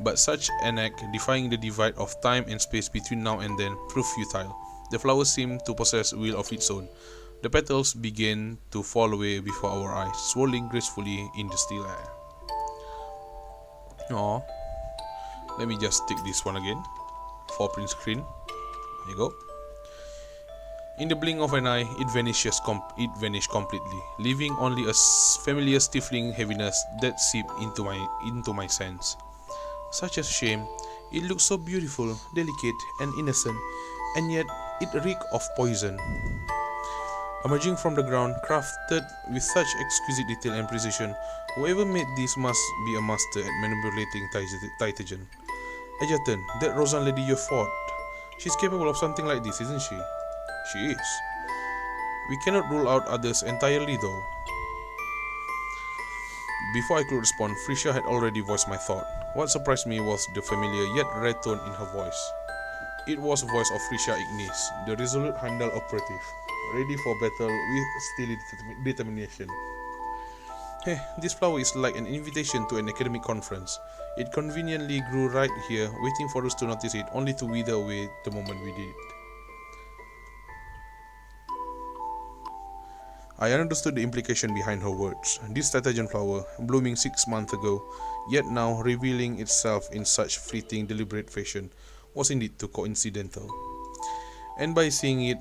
But such an act, defying the divide of time and space between now and then, proved futile. The flower seemed to possess a will of its own. The petals began to fall away before our eyes, swirling gracefully in the still air. Aww. Let me just take this one again. For print screen. There you go. In the blink of an eye, it vanished completely, leaving only a familiar stifling heaviness that seeped into my sense. Such a shame. It looked so beautiful, delicate, and innocent, and yet it reeked of poison. Emerging from the ground, crafted with such exquisite detail and precision, whoever made this must be a master at manipulating Titagen. Egerton, that Rosan lady you fought. She's capable of something like this, isn't she? She is. We cannot rule out others entirely though. Before I could respond, Frisha had already voiced my thought. What surprised me was the familiar yet rare tone in her voice. It was the voice of Risha Ignis, the resolute Handel operative, ready for battle with steely determination. Hey, this flower is like an invitation to an academic conference. It conveniently grew right here, waiting for us to notice it, only to wither away the moment we did. I understood the implication behind her words. This Tatajan flower, blooming 6 months ago, yet now revealing itself in such fleeting, deliberate fashion, was indeed too coincidental. And by seeing it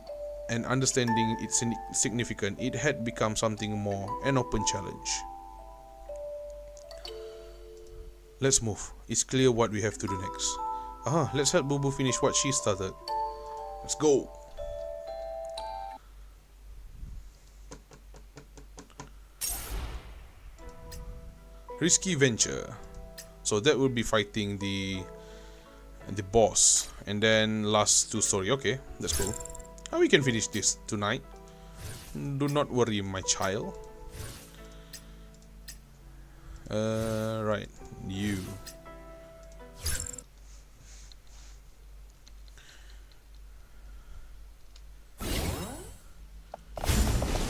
and understanding its significance, it had become something more, an open challenge. Let's move. It's clear what we have to do next. Let's help Bubu finish what she started. Let's go. Risky venture. So that will be fighting the boss, and then last 2 story. Okay, that's cool. We can finish this tonight. Do not worry, my child. Right, you.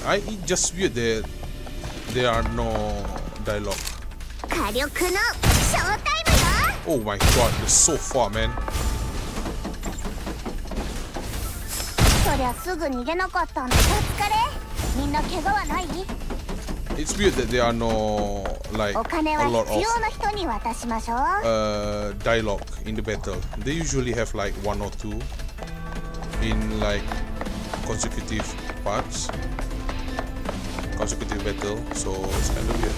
It's just weird that there are no dialogue. Oh my god, that's so far, man. It's weird that there are no, like, a lot of dialogue in the battle. They usually have like 1 or 2 in like consecutive parts, consecutive battle, so it's kind of weird.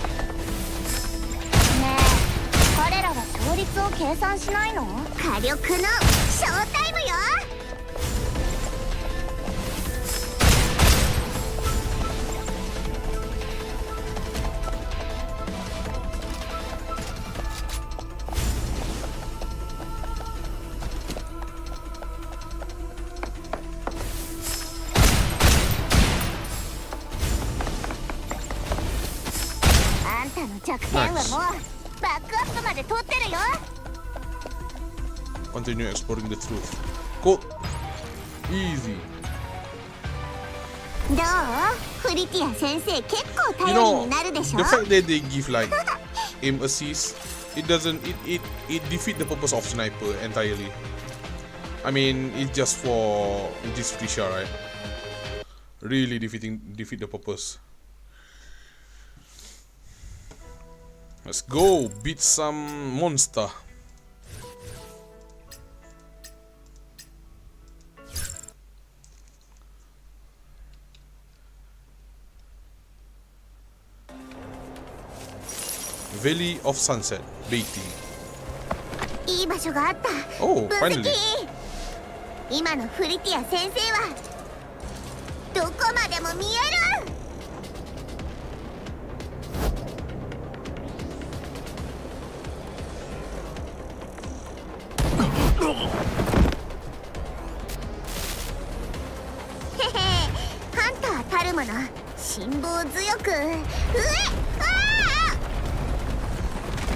Nice. Continue exploring the truth. Cool. Easy. You know, the fact that they give like aim assist, it defeat the purpose of sniper entirely. I mean, it's just for this Risha, right? Really defeat the purpose. Let's go beat some monster. Valley of Sunset, baiting. Oh, finally.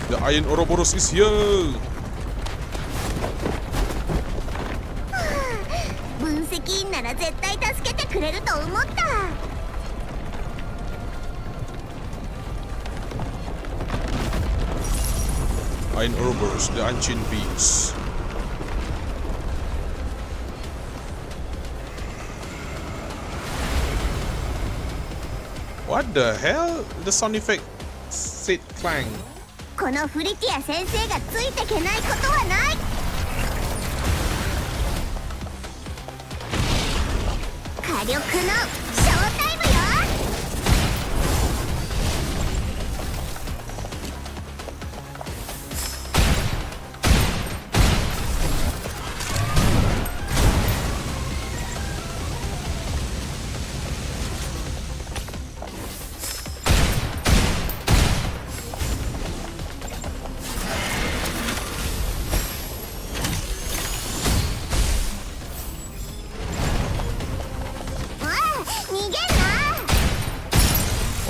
The Iron Ouroboros is here! Iron Ouroboros, the ancient beast. What the hell? The sound effect said clang.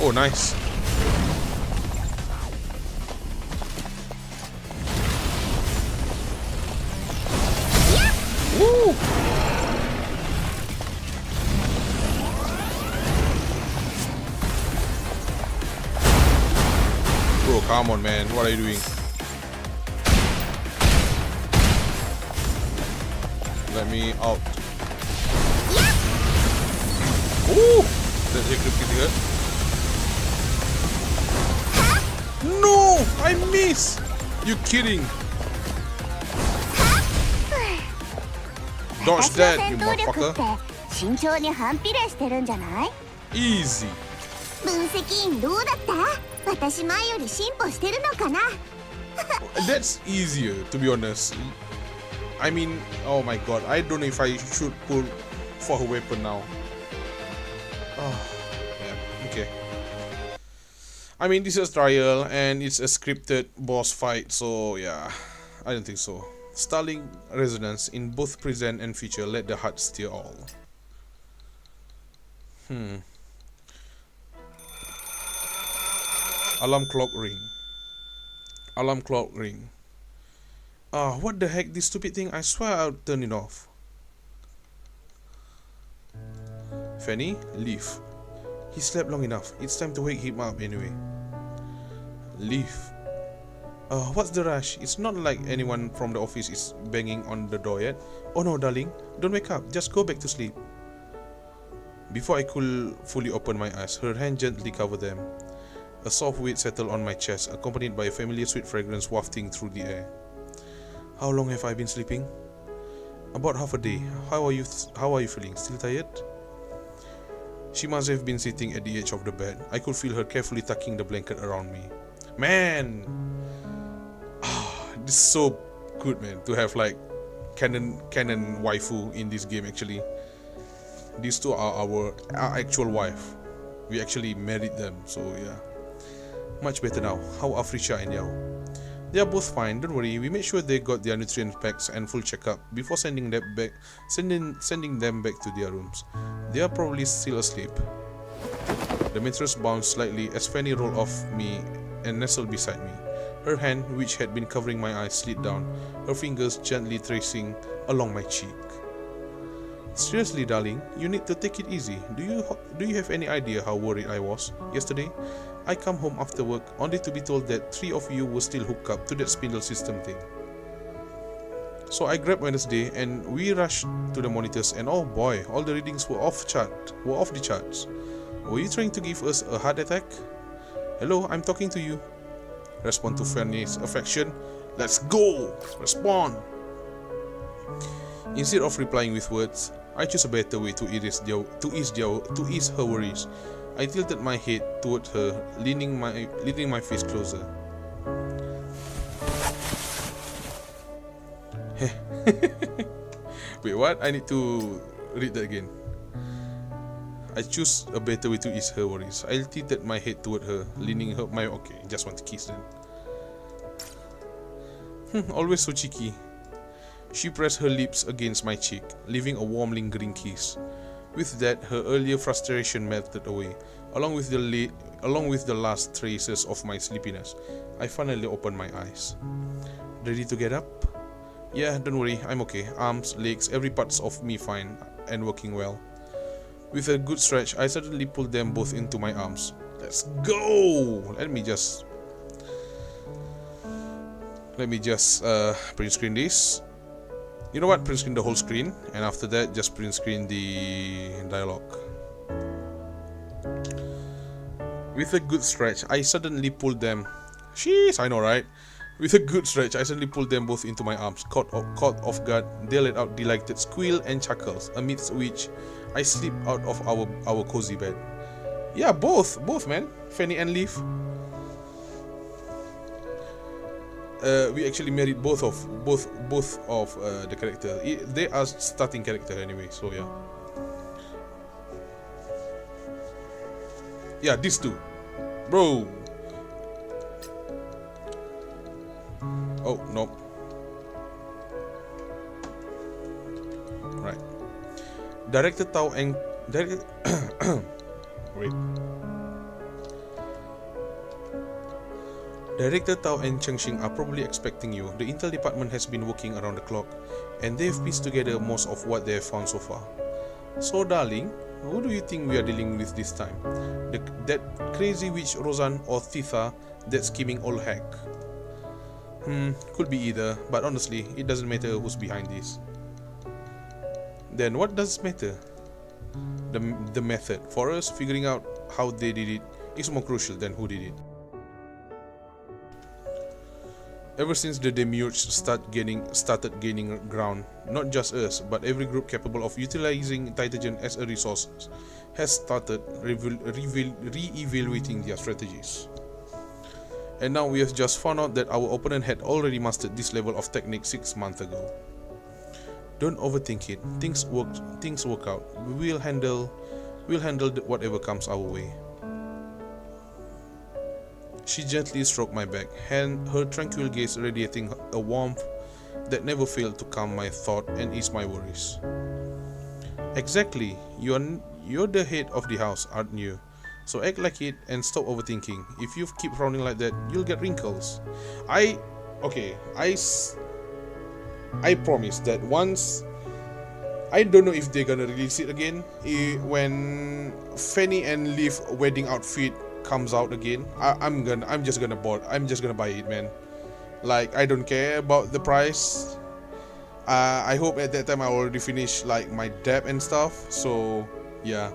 Oh, nice. Woo! Bro, come on, man. What are you doing? Let me out. Ooh! That's actually pretty good. No! I miss! You kidding? Dodge that, you motherfucker. 慎重に反比例してるんじゃない？ Easy. 分析員どうだった？私前より進歩してるのかな？ That's easier, to be honest. I mean, oh my god, I don't know if I should pull for her weapon now. Oh, yeah, okay. I mean, this is a trial and it's a scripted boss fight, so yeah, I don't think so. Starling resonance in both present and future, let the heart steer all. Alarm clock ring. Alarm clock ring. Ah, what the heck, this stupid thing, I swear I'll turn it off. Fanny, leave. He slept long enough, it's time to wake him up anyway. Leave. What's the rush? It's not like anyone from the office is banging on the door yet. Oh no, darling, don't wake up, just go back to sleep. Before I could fully open my eyes, her hand gently covered them. A soft weight settled on my chest, accompanied by a familiar sweet fragrance wafting through the air. How long have I been sleeping? About half a day. How are you feeling? Still tired? She must have been sitting at the edge of the bed. I could feel her carefully tucking the blanket around me. Man! This is so good, man, to have like canon waifu in this game actually. These two are our actual wife. We actually married them, so yeah. Much better now. How are Frisha and Yao? They are both fine, don't worry. We made sure they got their nutrient packs and full checkup before sending them back to their rooms. They are probably still asleep. The mattress bounced slightly as Fanny rolled off me and nestled beside me. Her hand, which had been covering my eyes, slid down, her fingers gently tracing along my cheek. Seriously, darling, you need to take it easy. Do you have any idea how worried I was yesterday? I come home after work only to be told that 3 of you were still hooked up to that spindle system thing. So I grabbed Wednesday and we rushed to the monitors, and oh boy, all the readings were off the charts. Were you trying to give us a heart attack? Hello, I'm talking to you. Respond to Fanny's affection. Let's go! Respond! Instead of replying with words, I chose a better way to ease her worries. I tilted my head toward her, leaning my face closer. Wait, what? I need to read that again. I choose a better way to ease her worries. I tilted my head toward her, leaning her my okay, just want to kiss then. Always so cheeky. She pressed her lips against my cheek, leaving a warm lingering kiss. With that, her earlier frustration melted away, along with the last traces of my sleepiness. I finally opened my eyes. Ready to get up? Yeah, don't worry, I'm okay. Arms, legs, every part of me fine and working well. With a good stretch, I suddenly pulled them both into my arms. Let's go! Let me just print screen this. You know what? Print screen the whole screen, and after that, just print screen the dialogue. With a good stretch, I suddenly pulled them. Sheesh, I know, right? With a good stretch, I suddenly pulled them both into my arms. Caught off guard, they let out delighted squeal and chuckles, amidst which I slipped out of our cozy bed. Yeah, both, man. Fanny and Leaf. We actually married both of the character. They are starting character anyway, so yeah. Yeah, these two, bro. Oh no. Right. Director Tao and wait. Director Tao and Chengxing are probably expecting you. The Intel department has been working around the clock, and they've pieced together most of what they have found so far. So darling, who do you think we are dealing with this time? That crazy witch Roseanne or Thitha, that scheming old hack? Could be either, but honestly, it doesn't matter who's behind this. Then what does matter? The method. For us, figuring out how they did it is more crucial than who did it. Ever since the Demiurge started gaining ground, not just us, but every group capable of utilizing Titagen as a resource has started re-evaluating their strategies. And now we have just found out that our opponent had already mastered this level of technique 6 months ago. Don't overthink it. Things work out. We'll handle whatever comes our way. She gently stroked my back, her tranquil gaze radiating a warmth that never failed to calm my thought and ease my worries. Exactly, you're the head of the house, aren't you? So act like it and stop overthinking. If you keep frowning like that, you'll get wrinkles. I promise that once, I don't know if they're gonna release it again, when Fanny and Liv wedding outfit comes out again, I'm just gonna buy it, man. Like, I don't care about the price. I hope at that time I already finished like my debt and stuff. So yeah,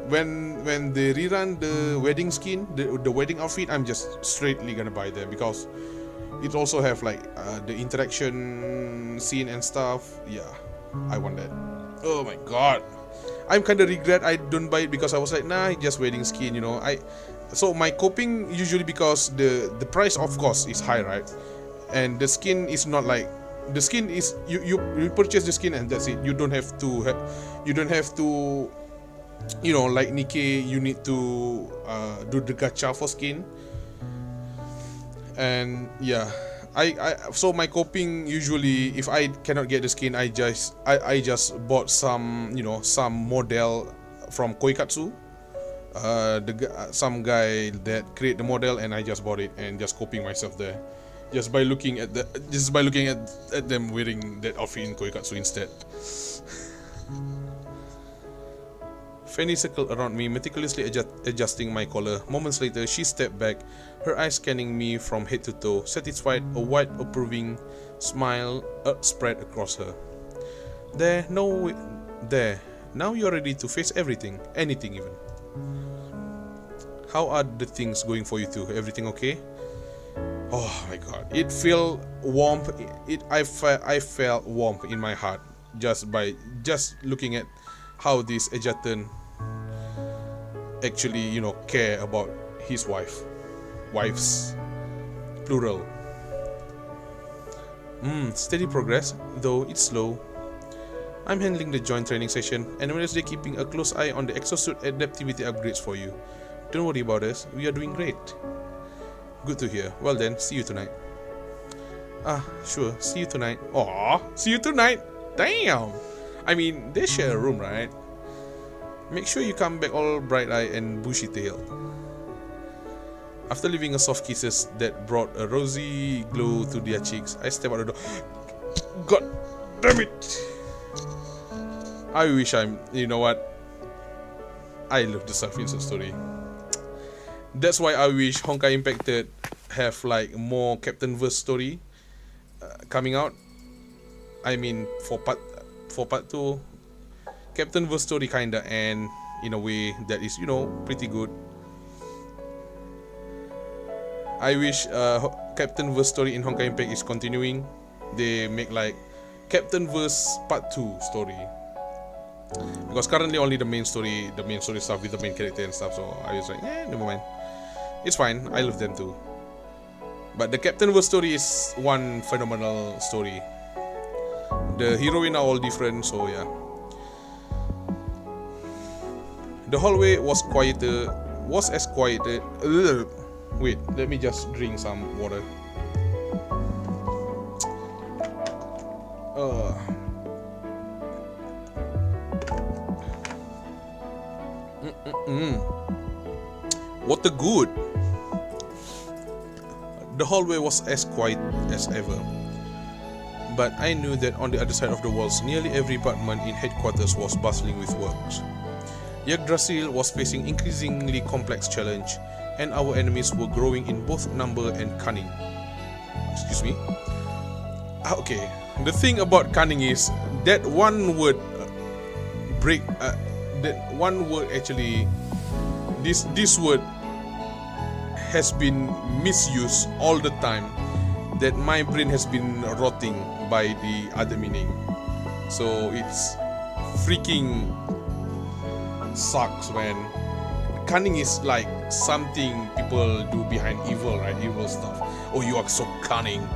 when they rerun the wedding skin, the wedding outfit, I'm just straightly gonna buy them, because it also have like the interaction scene and stuff. Yeah, I want that. Oh my god, I'm kind of regret I don't buy it, because I was like, nah, just wedding skin, you know. So my coping usually, because the price of course is high, right? And the skin is not like, the skin is you purchase the skin and that's it. You don't have to you know, like Nikkei, you need to do the gacha for skin. And yeah, so my coping usually, if I cannot get the skin, I just bought some, you know, some model from Koikatsu, some guy that create the model, and I just bought it and just copying myself there, just by looking at them wearing that outfit in Koikatsu instead. Fanny circled around me, meticulously adjusting my collar. Moments later, she stepped back, her eyes scanning me from head to toe, satisfied, a wide, approving smile spread across her. There, now you're ready to face everything, anything even. How are the things going for you two? Everything okay? Oh my god, it felt warm. I felt warmth in my heart just looking at how this Ejatan actually, you know, care about his wives, plural. Steady progress, though it's slow. I'm handling the joint training session, and Wednesday keeping a close eye on the exosuit adaptivity upgrades for you. Don't worry about us, we are doing great. Good to hear. Well then, see you tonight. Sure, see you tonight. Aww, see you tonight. Damn. I mean, they share a room, right? Make sure you come back all bright-eyed and bushy-tailed. After leaving a soft kisses that brought a rosy glow to their cheeks, I stepped out the door. God damn it! I wish you know what? I love the Sub-Vincent story. That's why I wish Honkai Impact have like more Captain Verse story coming out. I mean, for part 2, Captain Verse story kinda end in a way that is, you know, pretty good. I wish Captain Verse story in Honkai Impact is continuing. They make like Captain Verse part 2 story, because currently only the main story stuff with the main character and stuff. So I was like, never mind. It's fine. I love them too. But the Captain Verse story is one phenomenal story. The heroine are all different, so yeah. The hallway was as quieter. Wait, let me just drink some water. Water good. The hallway was as quiet as ever. But I knew that on the other side of the walls, nearly every apartment in headquarters was bustling with works. Yggdrasil was facing increasingly complex challenge, and our enemies were growing in both number and cunning. Excuse me? Okay, the thing about cunning is that one word actually, this word has been misused all the time, that my brain has been rotting by the other meaning. So it's freaking sucks when cunning is like something people do behind evil, right? Evil stuff. Oh, you are so cunning.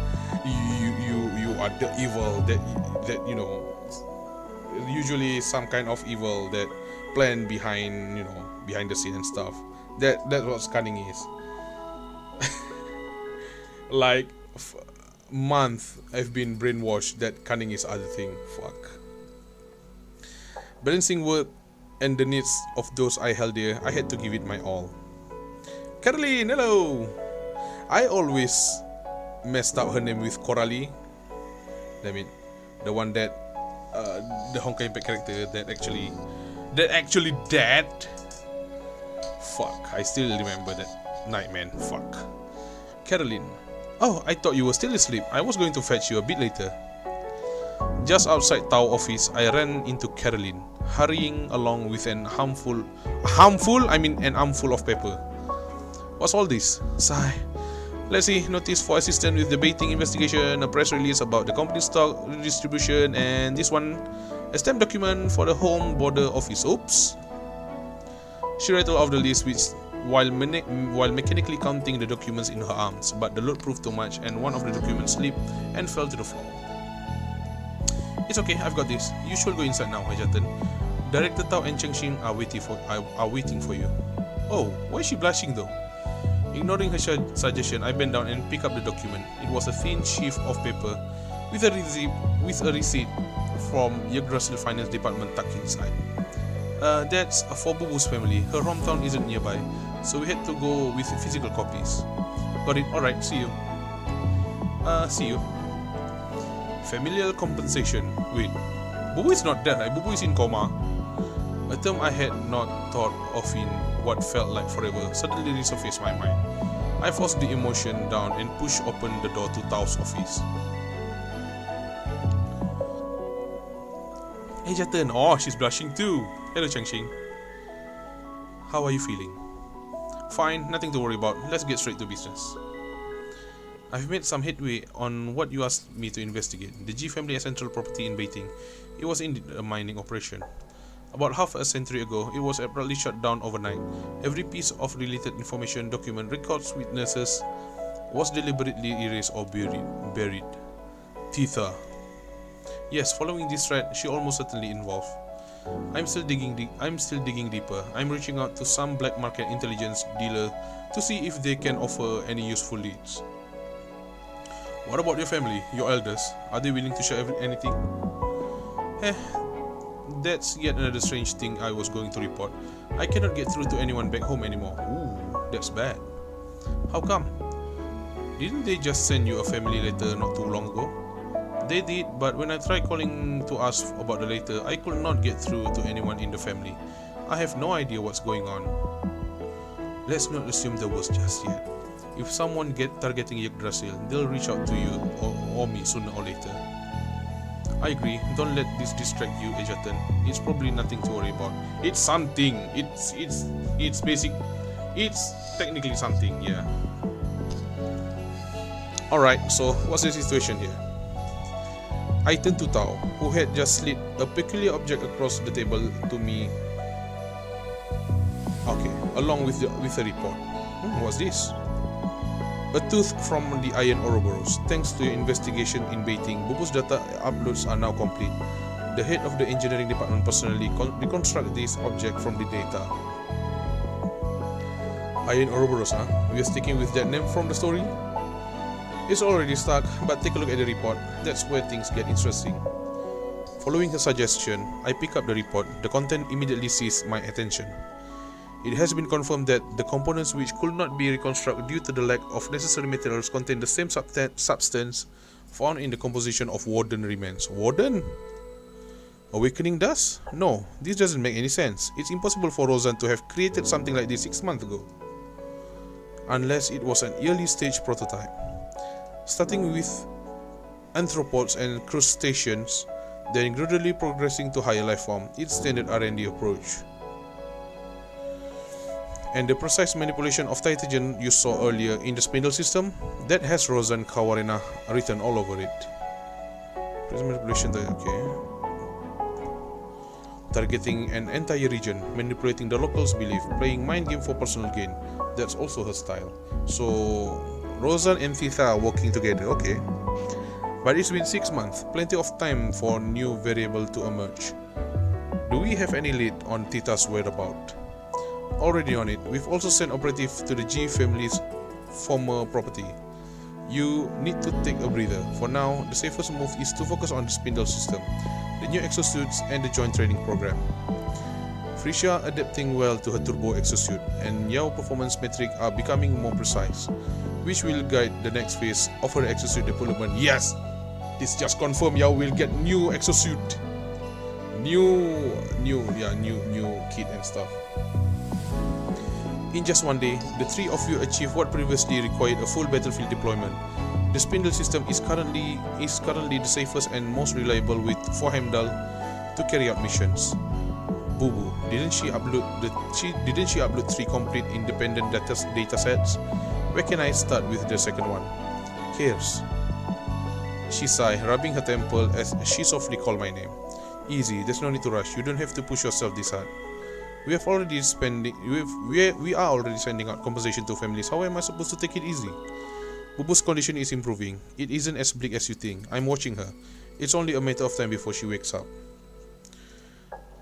You are the evil that you know. Usually some kind of evil that plan behind the scene and stuff. That's what cunning is. Like month I've been brainwashed that cunning is other thing. Fuck. Balancing work and the needs of those I held dear, I had to give it my all. Caroline, hello. I always messed up her name with Coralie. Damn it, the one that the Honkai Impact character that actually dead. Fuck, I still remember that night, man. Fuck. Caroline. Oh, I thought you were still asleep. I was going to fetch you a bit later. Just outside Tao office, I ran into Caroline, hurrying along with an armful of paper. What's all this? Sigh. Let's see, notice for assistant with the baiting investigation, a press release about the company stock redistribution, and this one, a stamp document for the home border office. Oops. She rattled off the list while mechanically counting the documents in her arms, but the load proved too much and one of the documents slipped and fell to the floor. It's okay, I've got this. You should go inside now, Hajatan. Director Tao and Cheng Xing are waiting for you. Oh, why is she blushing though? Ignoring her suggestion, I bent down and picked up the document. It was a thin sheaf of paper with a receipt from Yggdrasil Finance Department tucked inside. That's for Bubu's family. Her hometown isn't nearby, so we had to go with physical copies. Got it. Alright, see you. See you. Familial compensation. Wait, Bubu is not dead, right? Bubu is in coma. A term I had not thought of in what felt like forever suddenly resurfaced my mind. I forced the emotion down and pushed open the door to Tao's office. Hey Jatan, oh, she's blushing too. Hello Chengxing. How are you feeling? Fine, nothing to worry about. Let's get straight to business. I've made some headway on what you asked me to investigate. The G family ancestral property in Beijing. It was indeed a mining operation. About half a century ago, it was abruptly shut down overnight. Every piece of related information, document, records, witnesses was deliberately erased or buried. Titha. Yes, following this thread, she almost certainly involved. I'm still digging deeper. I'm reaching out to some black market intelligence dealer to see if they can offer any useful leads. What about your family, your elders? Are they willing to share anything? That's yet another strange thing I was going to report. I cannot get through to anyone back home anymore. Ooh, that's bad. How come? Didn't they just send you a family letter not too long ago? They did, but when I tried calling to ask about the letter, I could not get through to anyone in the family. I have no idea what's going on. Let's not assume the worst just yet. If someone targeting Yggdrasil, they'll reach out to you or me sooner or later. I agree. Don't let this distract you, Ejatan. It's probably nothing to worry about. It's something. It's basic. It's technically something, yeah. Alright, so what's the situation here? I turned to Tao, who had just slid a peculiar object across the table to me. Okay, along with the report. What's this? A tooth from the Iron Ouroboros. Thanks to your investigation in Beijing, Bubu's data uploads are now complete. The head of the engineering department personally reconstructed this object from the data. Iron Ouroboros, huh? We are sticking with that name from the story? It's already stuck, but take a look at the report. That's where things get interesting. Following her suggestion, I pick up the report. The content immediately seized my attention. It has been confirmed that the components which could not be reconstructed due to the lack of necessary materials contain the same substance found in the composition of Warden remains. Warden? Awakening dust? No, this doesn't make any sense. It's impossible for Rosan to have created something like this 6 months ago. Unless it was an early stage prototype. Starting with arthropods and crustaceans, then gradually progressing to higher life form, its standard R&D approach. And the precise manipulation of Titagen you saw earlier in the spindle system, that has Rosan Kawarena written all over it. Precise manipulation, okay. Targeting an entire region, manipulating the locals' belief, playing mind game for personal gain. That's also her style. So, Rosan and Thitha are working together, okay. But it's been 6 months, plenty of time for new variable to emerge. Do we have any lead on Thitha's whereabouts? Already on it, we've also sent operative to the G family's former property. You need to take a breather. For now, the safest move is to focus on the spindle system, the new exosuits and the joint training program. Frisha adapting well to her turbo exosuit, and Yao performance metrics are becoming more precise, which will guide the next phase of her exosuit development. Yes! This just confirmed Yao will get new exosuit. New kit and stuff. In just one day, the three of you achieved what previously required a full battlefield deployment. The spindle system is currently the safest and most reliable with for Heimdall to carry out missions. Boo Boo, didn't she upload 3 complete independent data sets? Where can I start with the second one? Cares. She sighed, rubbing her temple as she softly called my name. Easy, there's no need to rush. You don't have to push yourself this hard. We are already sending out compensation to families. How am I supposed to take it easy? Bubu's condition is improving. It isn't as bleak as you think. I'm watching her. It's only a matter of time before she wakes up.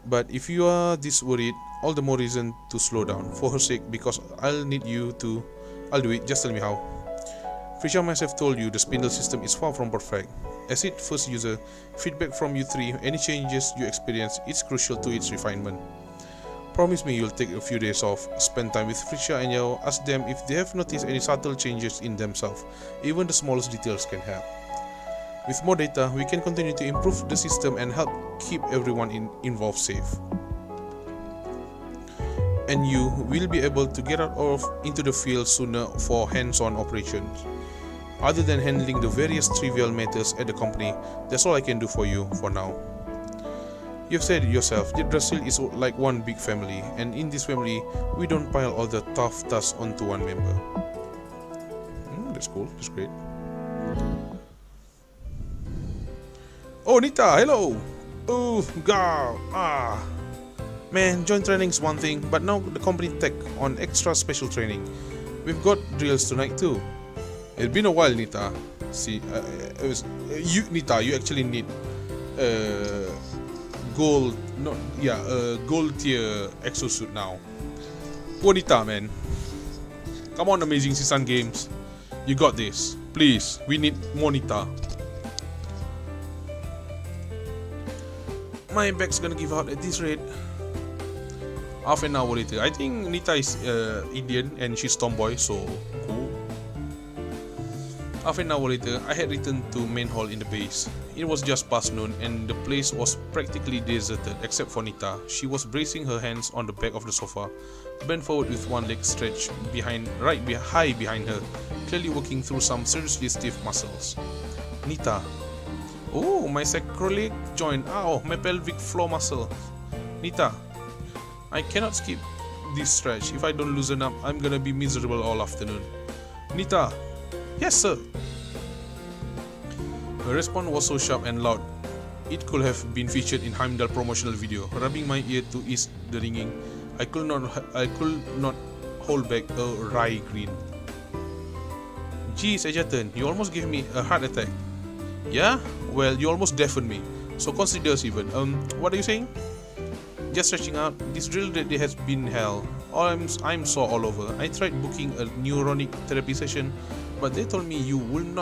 But if you are this worried, all the more reason to slow down. For her sake, because I'll need you to. I'll do it, just tell me how. Frisha myself told you the spindle system is far from perfect. As its first user, feedback from you three, any changes you experience, is crucial to its refinement. Promise me you'll take a few days off, spend time with Frisha and Yao, ask them if they have noticed any subtle changes in themselves. Even the smallest details can help. With more data, we can continue to improve the system and help keep everyone involved safe. And you will be able to get out into the field sooner for hands-on operations. Other than handling the various trivial matters at the company, that's all I can do for you for now. You've said it yourself, Yggdrasil is like one big family, and in this family, we don't pile all the tough tasks onto one member. That's cool, that's great. Oh, Nita, hello! Oh, Gaara! Man, joint training is one thing, but now the company take on extra special training. We've got drills tonight too. It's been a while, Nita. See, Nita, you actually need gold tier exosuit now. Bonita, man. Come on, Amazing Season Games. You got this. Please, we need more Nita. My back's gonna give out at this rate. Half an hour later. I think Nita is Indian and she's tomboy, so cool. Half an hour later, I had returned to main hall in the base. It was just past noon and the place was practically deserted except for Nita. She was bracing her hands on the back of the sofa, bent forward with one leg stretched high behind her, clearly working through some seriously stiff muscles. Nita. Oh, my sacroiliac joint. Ow, my pelvic floor muscle. Nita. I cannot skip this stretch. If I don't loosen up, I'm gonna be miserable all afternoon. Nita. Yes, sir. Her response was so sharp and loud, it could have been featured in Heimdall promotional video. Rubbing my ear to ease the ringing, I could not hold back a wry grin. Geez, Ejatan, you almost gave me a heart attack. Yeah? Well, you almost deafened me. So consider us even. What are you saying? Just stretching out, this drill that has been hell. I'm sore all over. I tried booking a neuronic therapy session, but they told me you wouldn't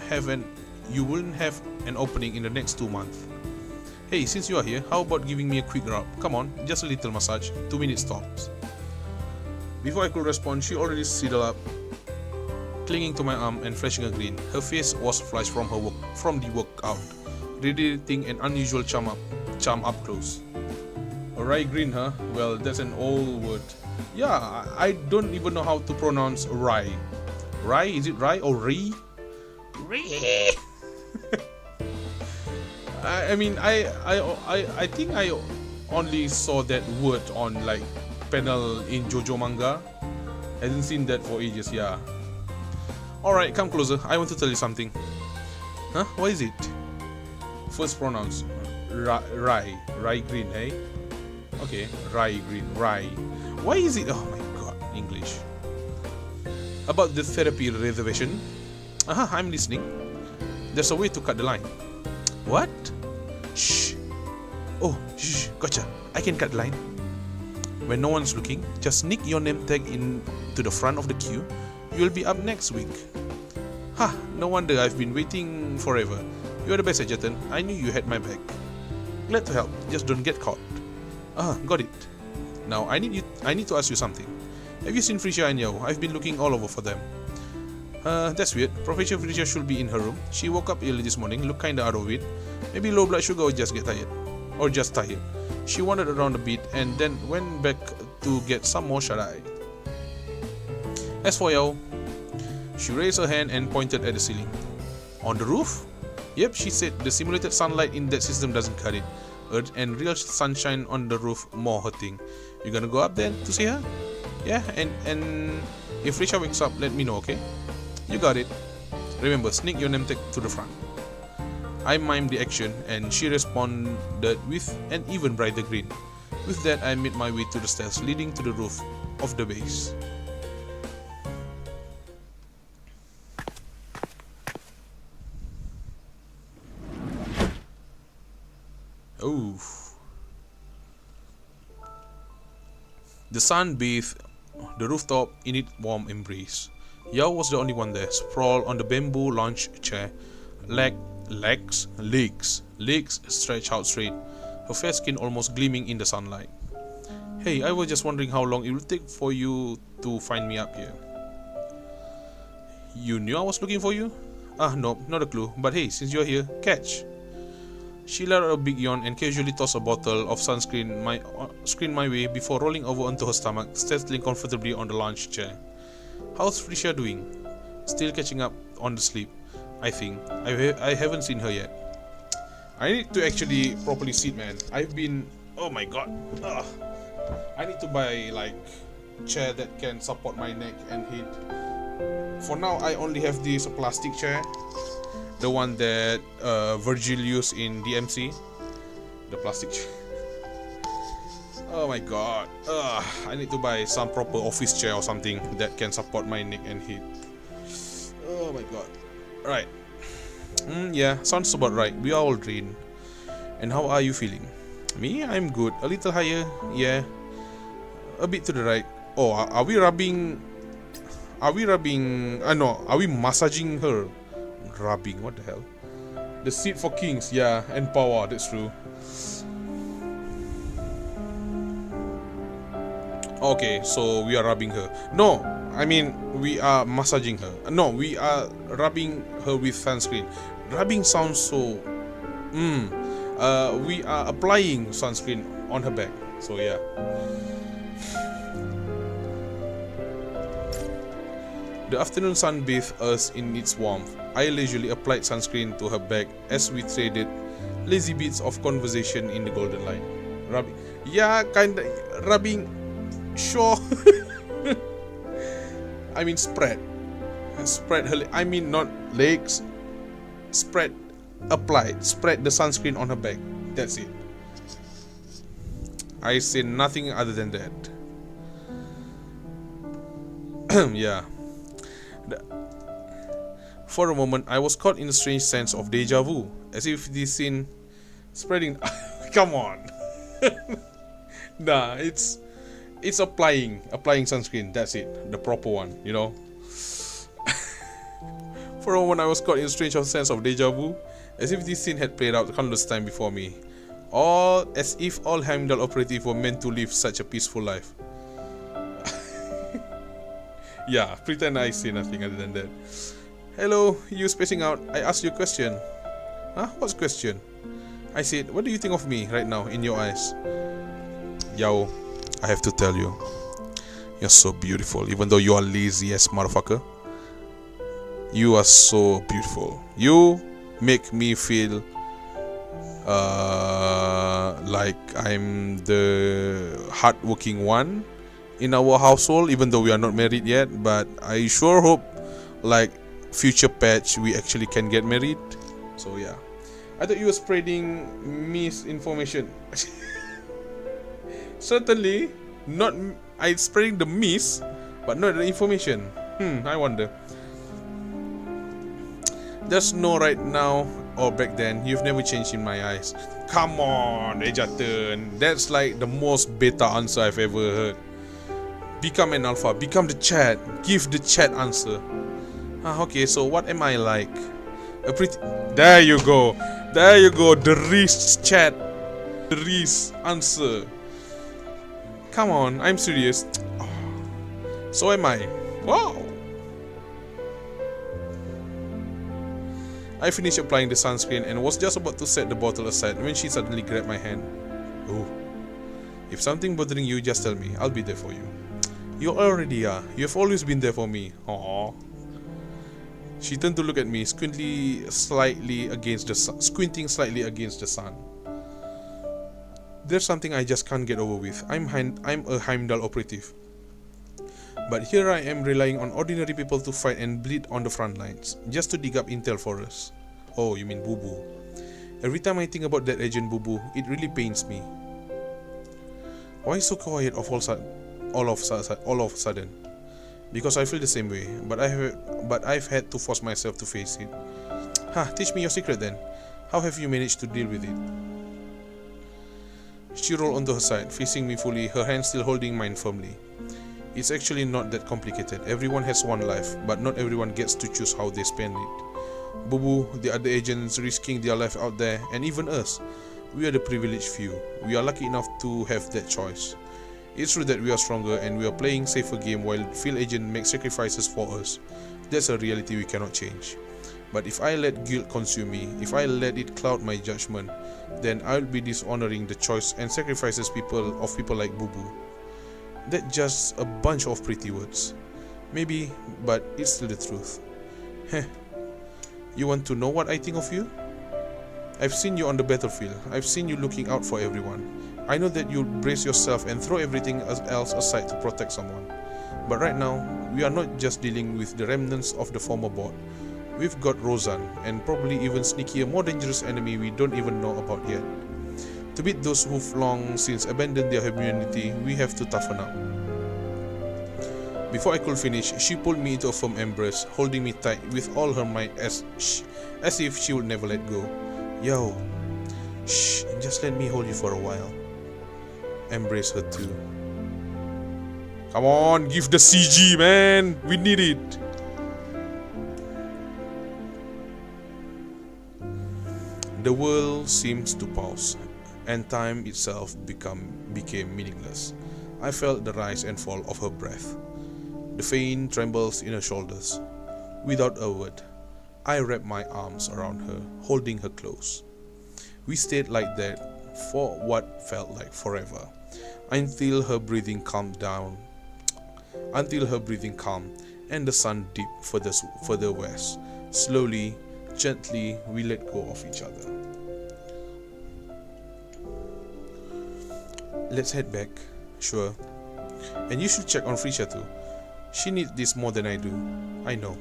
have an opening in the next 2 months. Hey, since you are here, how about giving me a quick rub? Come on, just a little massage, 2 minutes tops. Before I could respond, she already sidled up, clinging to my arm and flashing a grin. Her face was flushed from the workout, radiating an unusual charm up close. A wry grin, huh? Well, that's an old word. Yeah, I don't even know how to pronounce wry. Rye? Is it rye or re? Re. I mean, I think I only saw that word on like panel in JoJo manga. Hasn't seen that for ages. Yeah. All right, come closer. I want to tell you something. Huh? What is it? First pronounce rye green, hey? Okay, rye green, rye. Why is it? Oh my god, English. About the therapy reservation. I'm listening. There's a way to cut the line. What? Shh. Oh, shh, gotcha. I can cut the line. When no one's looking, just sneak your name tag in to the front of the queue. You'll be up next week. No wonder I've been waiting forever. You're the best, Egerton. I knew you had my back. Glad to help, just don't get caught. Got it. Now I need to ask you something. Have you seen Frisha and Yao? I've been looking all over for them. That's weird. Professor Frisha should be in her room. She woke up early this morning, looked kinda out of it. Maybe low blood sugar or just tired. She wandered around a bit and then went back to get some more shut-eye. As for Yao, she raised her hand and pointed at the ceiling. On the roof? Yep, she said the simulated sunlight in that system doesn't cut it. Earth and real sunshine on the roof more her thing. You gonna go up there to see her? Yeah, and if Risha wakes up, let me know, okay? You got it. Remember, sneak your name tag to the front. I mimed the action and she responded with an even brighter grin. With that, I made my way to the stairs leading to the roof of the base. Oh. The sun bathed the rooftop in its warm embrace. Yao was the only one there, sprawled on the bamboo lounge chair, legs stretched out straight, her fair skin almost gleaming in the sunlight. Hey, I was just wondering how long it will take for you to find me up here. You knew I was looking for you? No, not a clue, but hey, since you're here, catch. She let out a big yawn and casually tossed a bottle of sunscreen my way before rolling over onto her stomach, settling comfortably on the lounge chair. How's Frisha doing? Still catching up on the sleep, I think. I haven't seen her yet. I need to actually properly sit, man. I've been... Oh my god. I need to buy like chair that can support my neck and head. For now, I only have this plastic chair. The one that Virgil used in DMC. The plastic chair. Oh my god. I need to buy some proper office chair or something that can support my neck and head. Oh my god. Right. Yeah, sounds about right. We are all drained. And how are you feeling? Me? I'm good. A little higher. Yeah. A bit to the right. Oh, are we rubbing... no. Are we massaging her? Rubbing, what the hell? The seat for kings, yeah, and power, that's true. Okay, so we are rubbing her. No, I mean, we are massaging her. No, we are rubbing her with sunscreen. Rubbing sounds so... we are applying sunscreen on her back. So yeah. The afternoon sun bathed us in its warmth. I leisurely applied sunscreen to her back as we traded lazy bits of conversation in the golden light. Rubbing. Yeah, kinda rubbing. Sure. I mean spread. Spread her... I mean not legs. Spread. Applied. Spread the sunscreen on her back. That's it. I say nothing other than that. Yeah. For a moment, I was caught in a strange sense of deja vu, as if this scene spreading... Come on! Nah, it's applying sunscreen, that's it, the proper one, you know? For a moment, I was caught in a strange sense of deja vu, as if this scene had played out countless times before me. As if all Heimdall operatives were meant to live such a peaceful life. Yeah, pretend I say nothing other than that. Hello, you spacing out. I asked you a question. Huh? What's question? I said, what do you think of me right now in your eyes? Yo, I have to tell you, you're so beautiful. Even though you are lazy as motherfucker, you are so beautiful. You make me feel like I'm the hardworking one in our household, even though we are not married yet. But I sure hope, like future patch, we actually can get married. So yeah, I thought you were spreading misinformation. Certainly not. I spreading the mis, but not the information. I wonder. There's no right now or back then. You've never changed in my eyes. Come on, Ejatan. That's like the most beta answer I've ever heard. Become an alpha. Become the chat. Give the chat answer. Okay, so what am I like? A pretty... There you go. There you go. The Reese chat. The Reese answer. Come on, I'm serious. So am I. Wow. I finished applying the sunscreen and was just about to set the bottle aside when she suddenly grabbed my hand. Oh. If something bothering you, just tell me. I'll be there for you. You already are. You have always been there for me. Aww. She turned to look at me, squinting slightly against the sun. There's something I just can't get over with. I'm a Heimdall operative. But here I am relying on ordinary people to fight and bleed on the front lines, just to dig up intel for us. Oh, you mean Boo Boo. Every time I think about that agent Boo Boo, it really pains me. Why so quiet all of a sudden? Because I feel the same way, but I've had to force myself to face it. Teach me your secret then. How have you managed to deal with it? She rolled onto her side, facing me fully, her hand still holding mine firmly. It's actually not that complicated. Everyone has one life, but not everyone gets to choose how they spend it. Boo Boo, the other agents risking their life out there, and even us. We are the privileged few. We are lucky enough to have that choice. It's true that we are stronger and we are playing safer game while field agent makes sacrifices for us. That's a reality we cannot change. But if I let guilt consume me, if I let it cloud my judgment, then I'll be dishonoring the choice and sacrifices of people like Boo Boo. That's just a bunch of pretty words. Maybe, but it's still the truth. You want to know what I think of you? I've seen you on the battlefield. I've seen you looking out for everyone. I know that you'll brace yourself and throw everything else aside to protect someone. But right now, we are not just dealing with the remnants of the former bot. We've got Rozan, and probably even sneakier, more dangerous enemy we don't even know about yet. To beat those who've long since abandoned their humanity, we have to toughen up. Before I could finish, she pulled me into a firm embrace, holding me tight with all her might as if she would never let go. Yo, shh, just let me hold you for a while. Embrace her too. Come on, give the CG, man. We need it. The world seems to pause, and time itself became meaningless. I felt the rise and fall of her breath, the faint trembles in her shoulders. Without a word, I wrapped my arms around her, holding her close. We stayed like that for what felt like forever, until her breathing calmed and the sun dipped further west. Slowly, gently, we let go of each other. Let's head back. Sure. And you should check on Frisha too. She needs this more than I do. I know.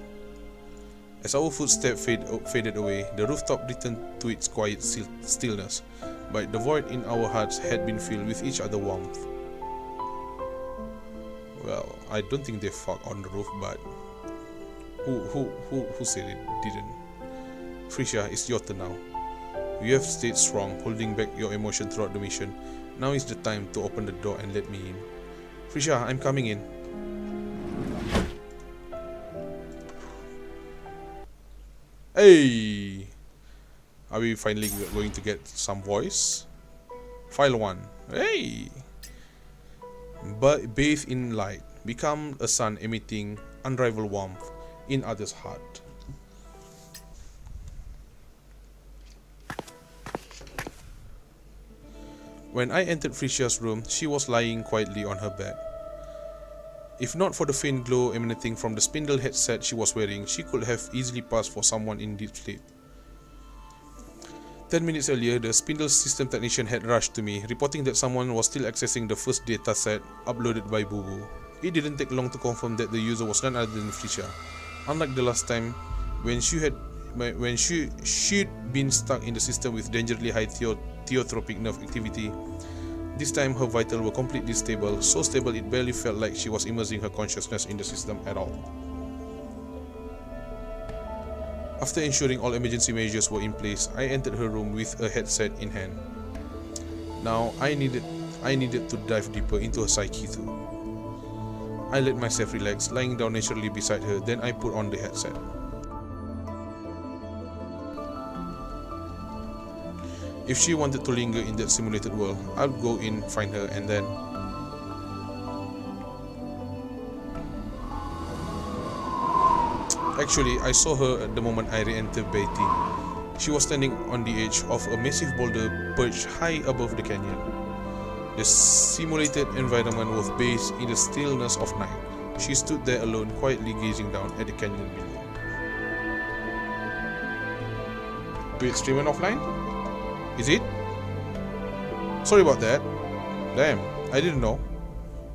As our footsteps faded away, the rooftop returned to its quiet stillness, but the void in our hearts had been filled with each other's warmth. Well, I don't think they fucked on the roof, but who said it didn't? Frisha, it's your turn now. You have stayed strong, holding back your emotion throughout the mission. Now is the time to open the door and let me in. Frisha, I'm coming in. Hey! Are we finally going to get some voice? File 1. Hey! Bathe in light. Become a sun emitting unrivaled warmth in others' heart. When I entered Frisia's room, she was lying quietly on her bed. If not for the faint glow emanating from the spindle headset she was wearing, she could have easily passed for someone in deep sleep. 10 minutes earlier, the spindle system technician had rushed to me, reporting that someone was still accessing the first dataset uploaded by Boo Boo. It didn't take long to confirm that the user was none other than Frisia. Unlike the last time, when she'd been stuck in the system with dangerously high theotropic nerve activity, this time her vitals were completely stable, so stable it barely felt like she was immersing her consciousness in the system at all. After ensuring all emergency measures were in place, I entered her room with a headset in hand. Now I needed to dive deeper into her psyche too. I let myself relax, lying down naturally beside her, then I put on the headset. If she wanted to linger in that simulated world, I'd go in, find her, and then... Actually, I saw her at the moment I re-entered Beatty. She was standing on the edge of a massive boulder perched high above the canyon. The simulated environment was bathed in the stillness of night. She stood there alone, quietly gazing down at the canyon below. Wait, streaming offline? Is it? Sorry about that. Damn, I didn't know.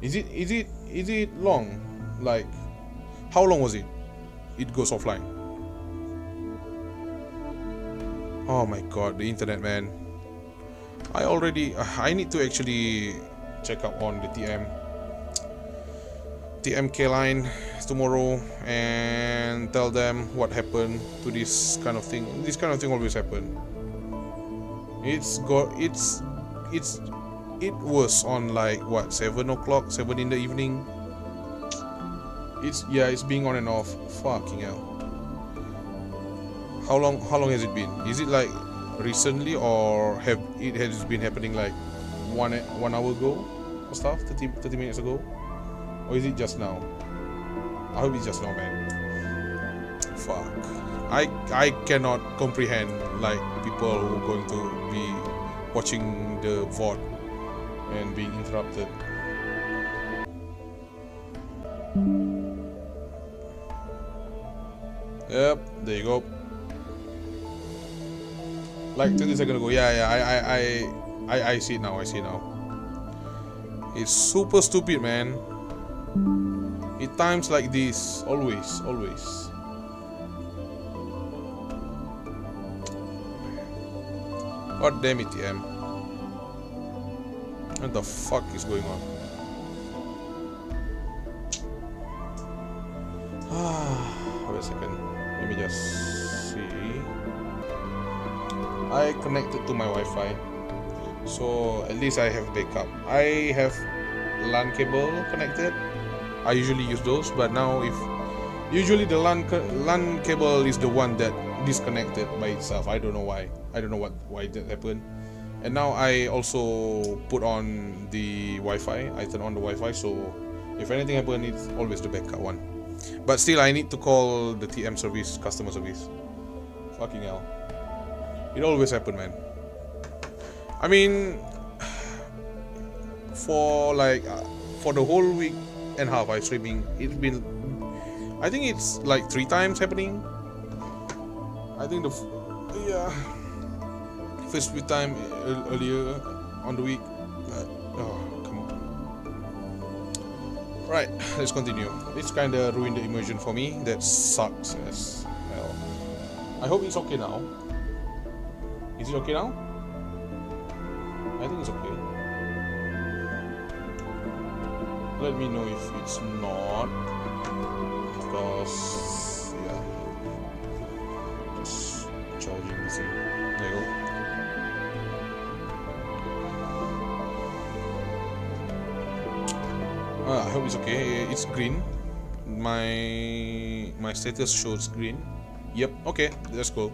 Is it long? Like, how long was it? It goes offline. Oh my god, the internet, man. I need to actually check up on the TMK line tomorrow and tell them what happened to this kind of thing. This kind of thing always happen. It was on like what, 7 o'clock, 7 in the evening. It's being on and off. Fucking hell. How long has it been? Is it like recently, or has it been happening like 1 hour ago or stuff, 30 minutes ago? Or is it just now? I hope it's just now, man. Fuck. I cannot comprehend like people who are going to be watching the VOD and being interrupted. Yep, there you go. Like 30 seconds ago. I see it now. It's super stupid, man. It times like this, always. God damn it, TM. What the fuck is going on? Wait a second. Let me just see. I connected to my Wi-Fi, so at least I have backup. I have LAN cable connected. I usually use those, but now usually the LAN cable is the one that disconnected by itself. I don't know why. I don't know why that happened. And now I also put on the Wi-Fi. I turn on the Wi-Fi, so if anything happens, it's always the backup one. But still, I need to call the TM service, customer service. Fucking hell. It always happens, man. I mean, for the whole week and a half I streaming, it's been, I think it's like 3 times happening. I think first week time earlier on the week. Oh, come on. Right, let's continue. It's kinda ruined the immersion for me. That sucks as hell. I hope it's okay now. Is it okay now? I think it's okay. Let me know if it's not, because yeah, just charging this thing. There you go. I hope it's okay. It's green. My status shows green. Yep. Okay, that's cool.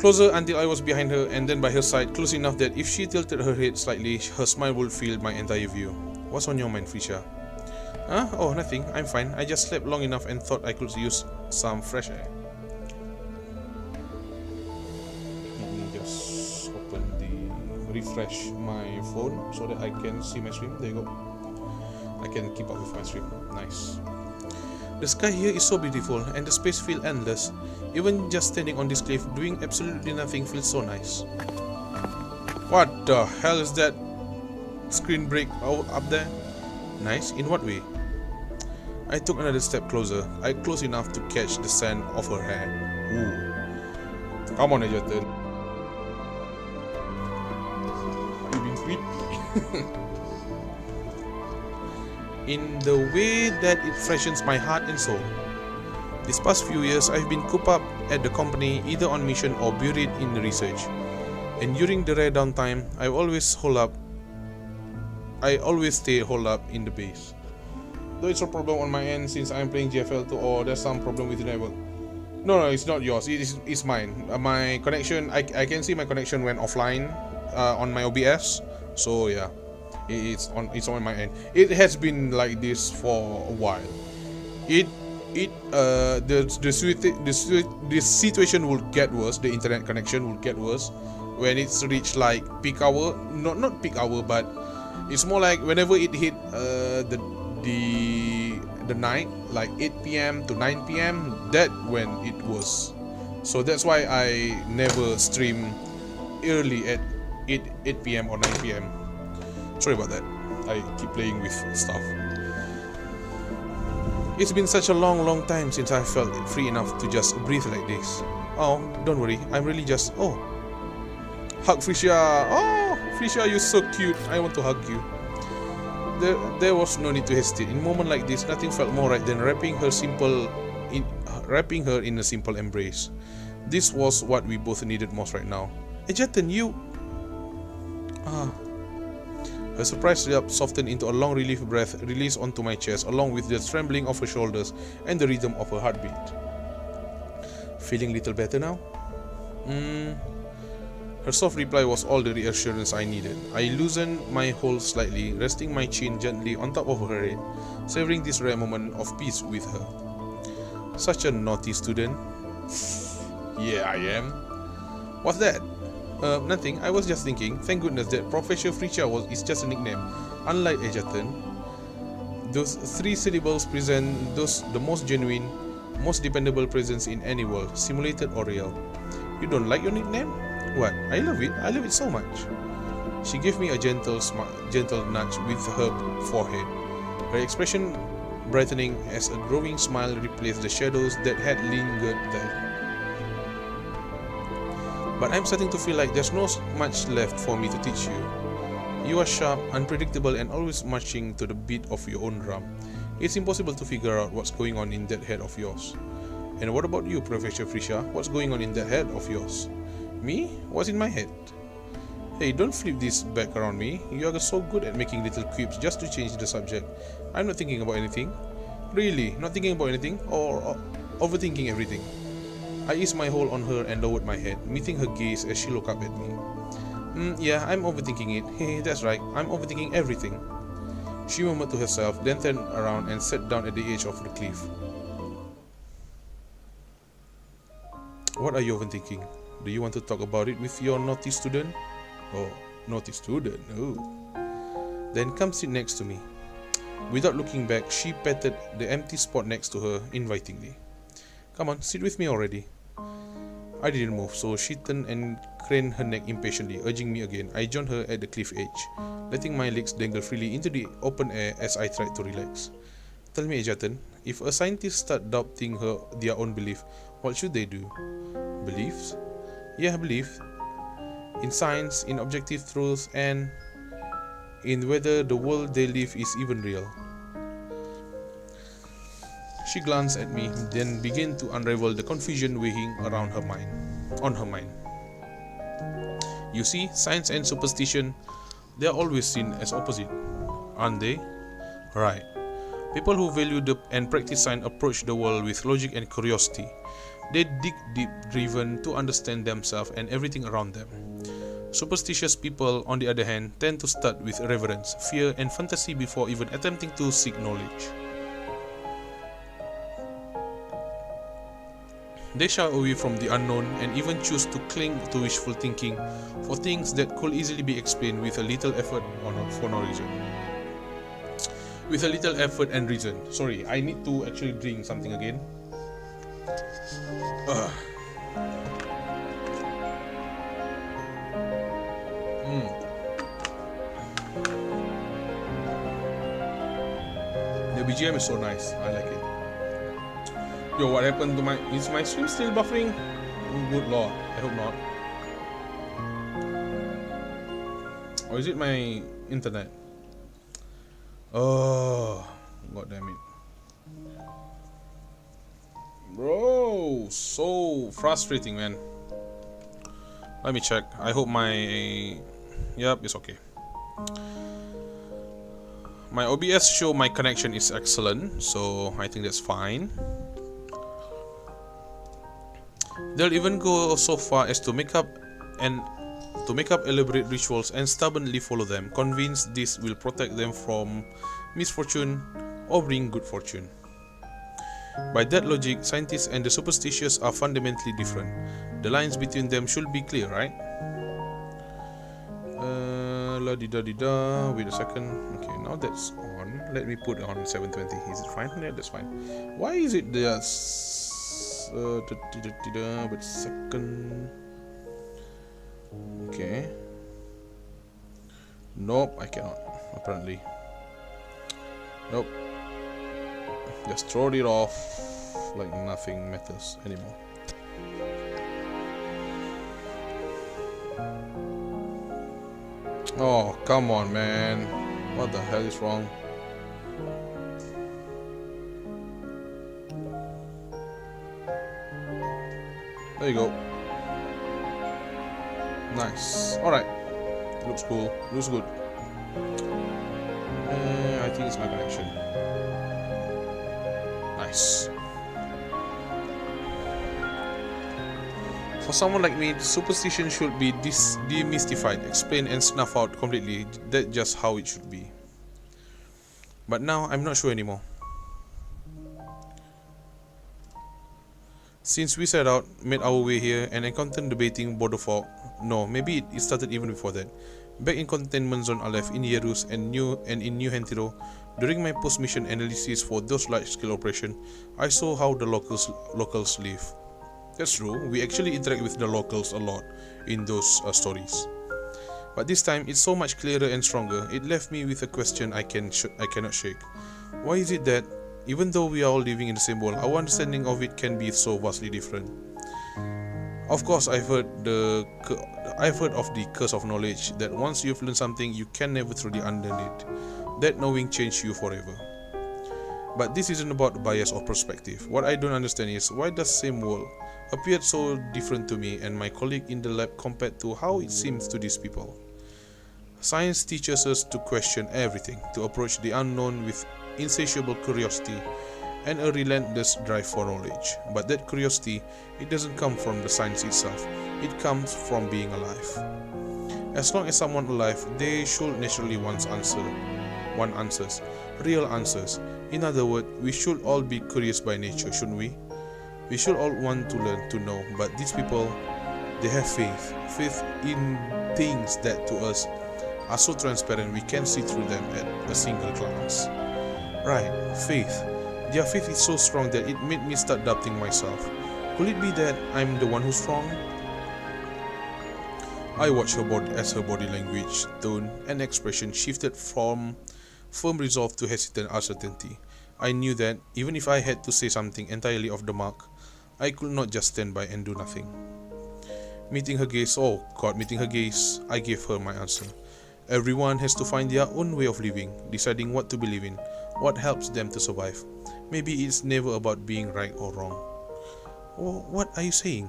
Closer until I was behind her, and then by her side, close enough that if she tilted her head slightly, her smile would fill my entire view. What's on your mind, Frisia? Huh? Oh, nothing. I'm fine. I just slept long enough and thought I could use some fresh air. Let me just open refresh my phone so that I can see my stream. There you go. I can keep up with my stream. Nice. The sky here is so beautiful and the space feels endless. Even just standing on this cliff doing absolutely nothing feels so nice. What the hell is that screen break up there? Nice? In what way? I took another step closer. I close enough to catch the scent of her hair. Ooh. Come on, Egerton. You being sweet? In the way that it freshens my heart and soul. These past few years, I've been cooped up at the company either on mission or buried in research. And during the rare downtime, I always stay holed up in the base. Though it's a problem on my end since I'm playing GFL2 or there's some problem with the network. No, it's not yours. It's mine. My connection, I can see my connection went offline on my OBS. So yeah, it's on my end. It has been like this for a while. The situation will get worse. The internet connection will get worse when it's reached like peak hour. Not peak hour, but it's more like whenever it hit the night, like 8 p.m. to 9 p.m. that when it was. So that's why I never stream early at 8 p.m. or 9 p.m. Sorry about that. I keep playing with stuff. It's been such a long time since I felt free enough to just breathe like this. Oh, don't worry. I'm really just... Oh. Hug Frisha. Oh, Frisha, you're so cute. I want to hug you. There was no need to hesitate. In a moment like this, nothing felt more right than wrapping her in a simple embrace. This was what we both needed most right now. Egerton, you... Her surprised up softened into a long relief breath released onto my chest, along with the trembling of her shoulders and the rhythm of her heartbeat. Feeling a little better now? Her soft reply was all the reassurance I needed. I loosened my hold slightly, resting my chin gently on top of her head, savoring this rare moment of peace with her. Such a naughty student. Yeah, I am. What's that? Nothing. I was just thinking. Thank goodness that Professor Fricha is just a nickname. Unlike Egerton, those three syllables present the most genuine, most dependable presence in any world, simulated or real. You don't like your nickname? What? I love it. I love it so much. She gave me a gentle nudge with her forehead, her expression brightening as a growing smile replaced the shadows that had lingered there. But I'm starting to feel like there's not much left for me to teach you. You are sharp, unpredictable, and always marching to the beat of your own drum. It's impossible to figure out what's going on in that head of yours. And what about you, Professor Frisha? What's going on in that head of yours? Me? What's in my head? Hey, don't flip this back around me. You are so good at making little quips just to change the subject. I'm not thinking about anything. Really, not thinking about anything? Or overthinking everything? I eased my hold on her and lowered my head, meeting her gaze as she looked up at me. Yeah, I'm overthinking it. Hey, that's right, I'm overthinking everything. She murmured to herself, then turned around and sat down at the edge of the cliff. What are you overthinking? Do you want to talk about it with your naughty student? Oh, naughty student, oh. Then come sit next to me. Without looking back, she patted the empty spot next to her invitingly. Come on, sit with me already. I didn't move, so she turned and craned her neck impatiently, urging me again. I joined her at the cliff edge, letting my legs dangle freely into the open air as I tried to relax. Tell me, Egerton, if a scientist start doubting their own belief, what should they do? Beliefs? Yeah, belief. In science, in objective truths, and in whether the world they live is even real. She glanced at me, then began to unravel the confusion weighing on her mind. You see, science and superstition, they are always seen as opposite, aren't they? Right. People who value and practice science approach the world with logic and curiosity. They dig deep, driven to understand themselves and everything around them. Superstitious people, on the other hand, tend to start with reverence, fear, and fantasy before even attempting to seek knowledge. They shy away from the unknown and even choose to cling to wishful thinking for things that could easily be explained with a little effort for no reason. With a little effort and reason. Sorry, I need to actually drink something again. The BGM is so nice. I like it. Yo, what happened to my... Is my stream still buffering? Oh, good lord. I hope not. Or is it my internet? Oh, god damn it. Bro, so frustrating, man. Let me check. I hope my... Yep, it's okay. My OBS show my connection is excellent, so I think that's fine. They'll even go so far as to make up elaborate rituals and stubbornly follow them, convinced this will protect them from misfortune or bring good fortune. By that logic, scientists and the superstitious are fundamentally different. The lines between them should be clear, right? La di da di da. Wait a second. Okay, now that's on. Let me put it on 720. Is it fine? Yeah, that's fine. Why is it the wait a second. Okay. Nope, I cannot. Apparently. Nope. Just throw it off like nothing matters anymore. Oh, come on, man. What the hell is wrong? There you go. Nice. Alright. Looks cool. Looks good. I think it's my connection. Nice. For someone like me, superstition should be demystified, explained and snuffed out completely. That's just how it should be. But now, I'm not sure anymore. Since we set out, made our way here, and encountered debating border fog. No, maybe it started even before that. Back in Containment Zone Aleph in Yerus and in New Hentiro, during my post-mission analysis for those large-scale operations, I saw how the locals live. That's true, we actually interact with the locals a lot in those stories. But this time, it's so much clearer and stronger. It left me with a question I cannot shake. Why is it that, even though we are all living in the same world, our understanding of it can be so vastly different? Of course, I've heard of the curse of knowledge, that once you've learned something, you can never truly unlearn it. That knowing changed you forever. But this isn't about bias or perspective. What I don't understand is, why does the same world appear so different to me and my colleague in the lab compared to how it seems to these people? Science teaches us to question everything, to approach the unknown with insatiable curiosity and a relentless drive for knowledge. But that curiosity, it doesn't come from the science itself, it comes from being alive. As long as someone alive, they should naturally want answers, real answers. In other words, we should all be curious by nature, shouldn't we? We should all want to learn, to know, but these people, they have faith in things that to us are so transparent we can see through them at a single glance. Right, faith. Their faith is so strong that it made me start doubting myself. Could it be that I'm the one who's wrong? I watched her body as her body language, tone, and expression shifted from firm resolve to hesitant uncertainty. I knew that, even if I had to say something entirely off the mark, I could not just stand by and do nothing. Meeting her gaze, I gave her my answer. Everyone has to find their own way of living, deciding what to believe in, what helps them to survive. Maybe it's never about being right or wrong. Oh, what are you saying?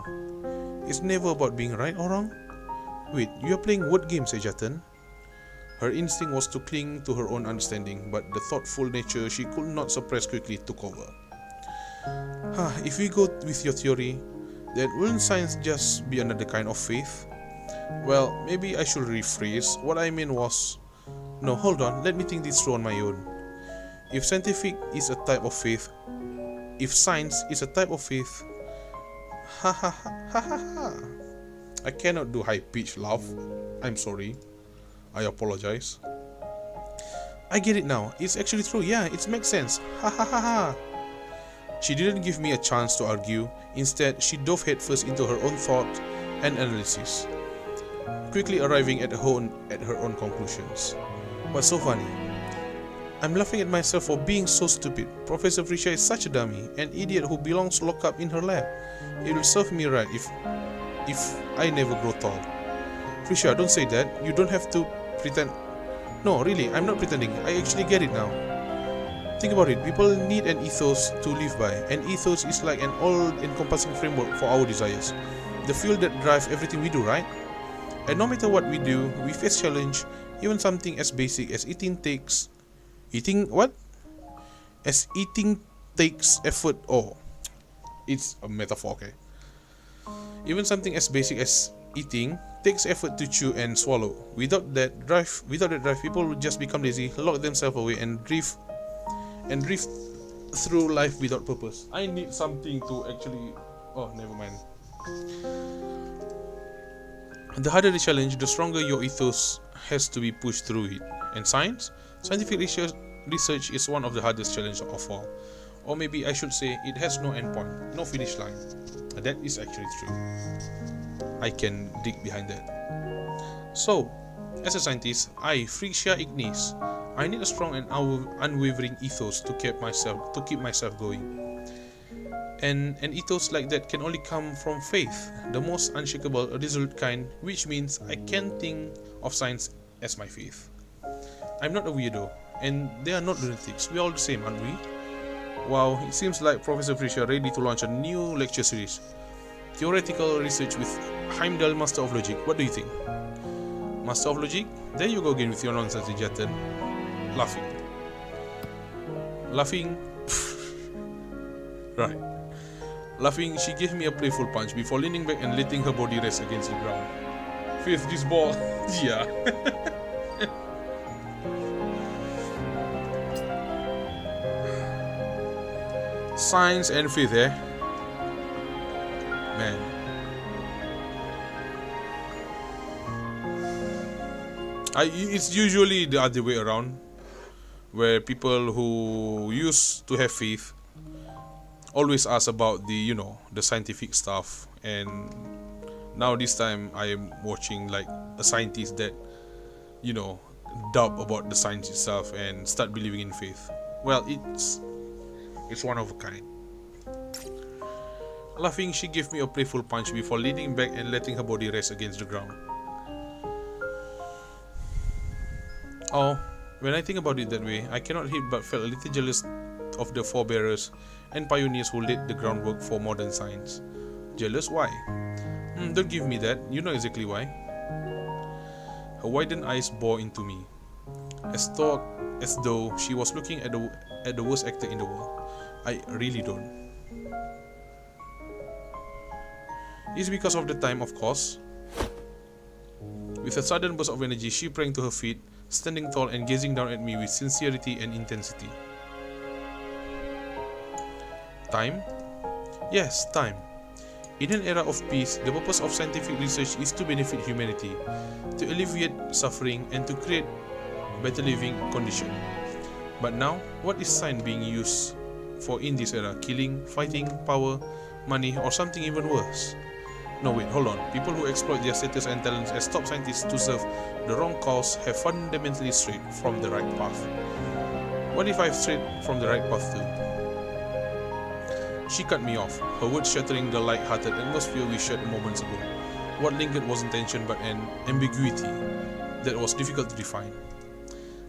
It's never about being right or wrong? Wait, you're playing word games, Jatan? Her instinct was to cling to her own understanding, but the thoughtful nature she could not suppress quickly took over. If we go with your theory, then wouldn't science just be another kind of faith? Well, maybe I should rephrase. What I mean was... No, hold on, let me think this through on my own. If scientific is a type of faith... If science is a type of faith... Ha ha ha ha ha ha. I cannot do high-pitched laugh. I'm sorry. I apologize. I get it now. It's actually true. Yeah, it makes sense. Ha ha ha ha. She didn't give me a chance to argue. Instead, she dove headfirst into her own thought and analysis, quickly arriving at her own conclusions. What's so funny? I'm laughing at myself for being so stupid. Professor Frisha is such a dummy, an idiot who belongs locked up in her lab. It will serve me right if I never grow tall. Frisha, don't say that. You don't have to pretend. No, really, I'm not pretending. I actually get it now. Think about it. People need an ethos to live by. An ethos is like an all-encompassing framework for our desires. The fuel that drives everything we do, right? And no matter what we do, we face challenge. Even something as basic as eating takes effort. Oh, it's a metaphor, okay? Even something as basic as eating takes effort to chew and swallow. Without that drive, people will just become lazy, lock themselves away, and drift through life without purpose. I need something to actually... Oh, never mind. The harder the challenge, the stronger your ethos has to be pushed through it. And scientific research is one of the hardest challenges of all. Or maybe I should say it has no endpoint, no finish line. That is actually true. I can dig behind that. So, as a scientist, Frixia Ignis, I need a strong and unwavering ethos to keep myself going. And an ethos like that can only come from faith, the most unshakable, resolute kind, which means I can think of science as my faith. I'm not a weirdo, and they are not lunatics. We're all the same, aren't we? Wow, it seems like Professor Frisha ready to launch a new lecture series. Theoretical research with Heimdall, Master of Logic. What do you think? Master of Logic? There you go again with your nonsense, Jatan. Laughing. Right. Laughing, she gave me a playful punch before leaning back and letting her body rest against the ground. Faith, this ball. Yeah. Science and faith, eh? Man. It's usually the other way around, where people who used to have faith always ask about the scientific stuff, and now this time I am watching like a scientist that doubt about the science itself and start believing in faith. Well, it's one of a kind. Laughing, she gave me a playful punch before leaning back and letting her body rest against the ground. Oh, when I think about it that way, I cannot help but feel a little jealous of the forebearers and pioneers who laid the groundwork for modern science. Jealous? Why? Don't give me that. You know exactly why. Her widened eyes bore into me, as though she was looking at the worst actor in the world. I really don't. It's because of the time, of course. With a sudden burst of energy, she sprang to her feet, standing tall and gazing down at me with sincerity and intensity. Time? Yes, time. In an era of peace, the purpose of scientific research is to benefit humanity, to alleviate suffering, and to create better living conditions. But now, what is science being used for in this era? Killing, fighting, power, money, or something even worse? No, wait, hold on. People who exploit their status and talents as top scientists to serve the wrong cause have fundamentally strayed from the right path. What if I've strayed from the right path too? She cut me off, her words shattering the light-hearted atmosphere we shared moments ago. What lingered wasn't tension but an ambiguity that was difficult to define.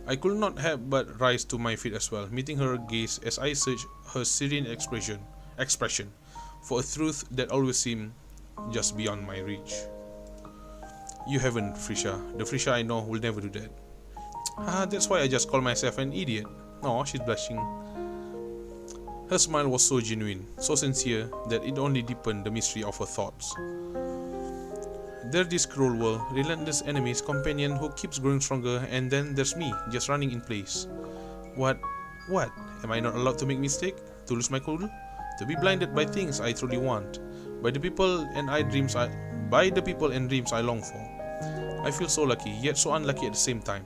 I could not help but rise to my feet as well, meeting her gaze as I searched her serene expression for a truth that always seemed just beyond my reach. You haven't, Frisha. The Frisha I know will never do that. That's why I just call myself an idiot. Oh, she's blushing. Her smile was so genuine, so sincere, that it only deepened the mystery of her thoughts. There's this cruel world, relentless enemies, companion who keeps growing stronger, and then there's me, just running in place. What? Am I not allowed to make mistake? To lose my cool? To be blinded by things I truly want? By the people and dreams I long for? I feel so lucky, yet so unlucky at the same time.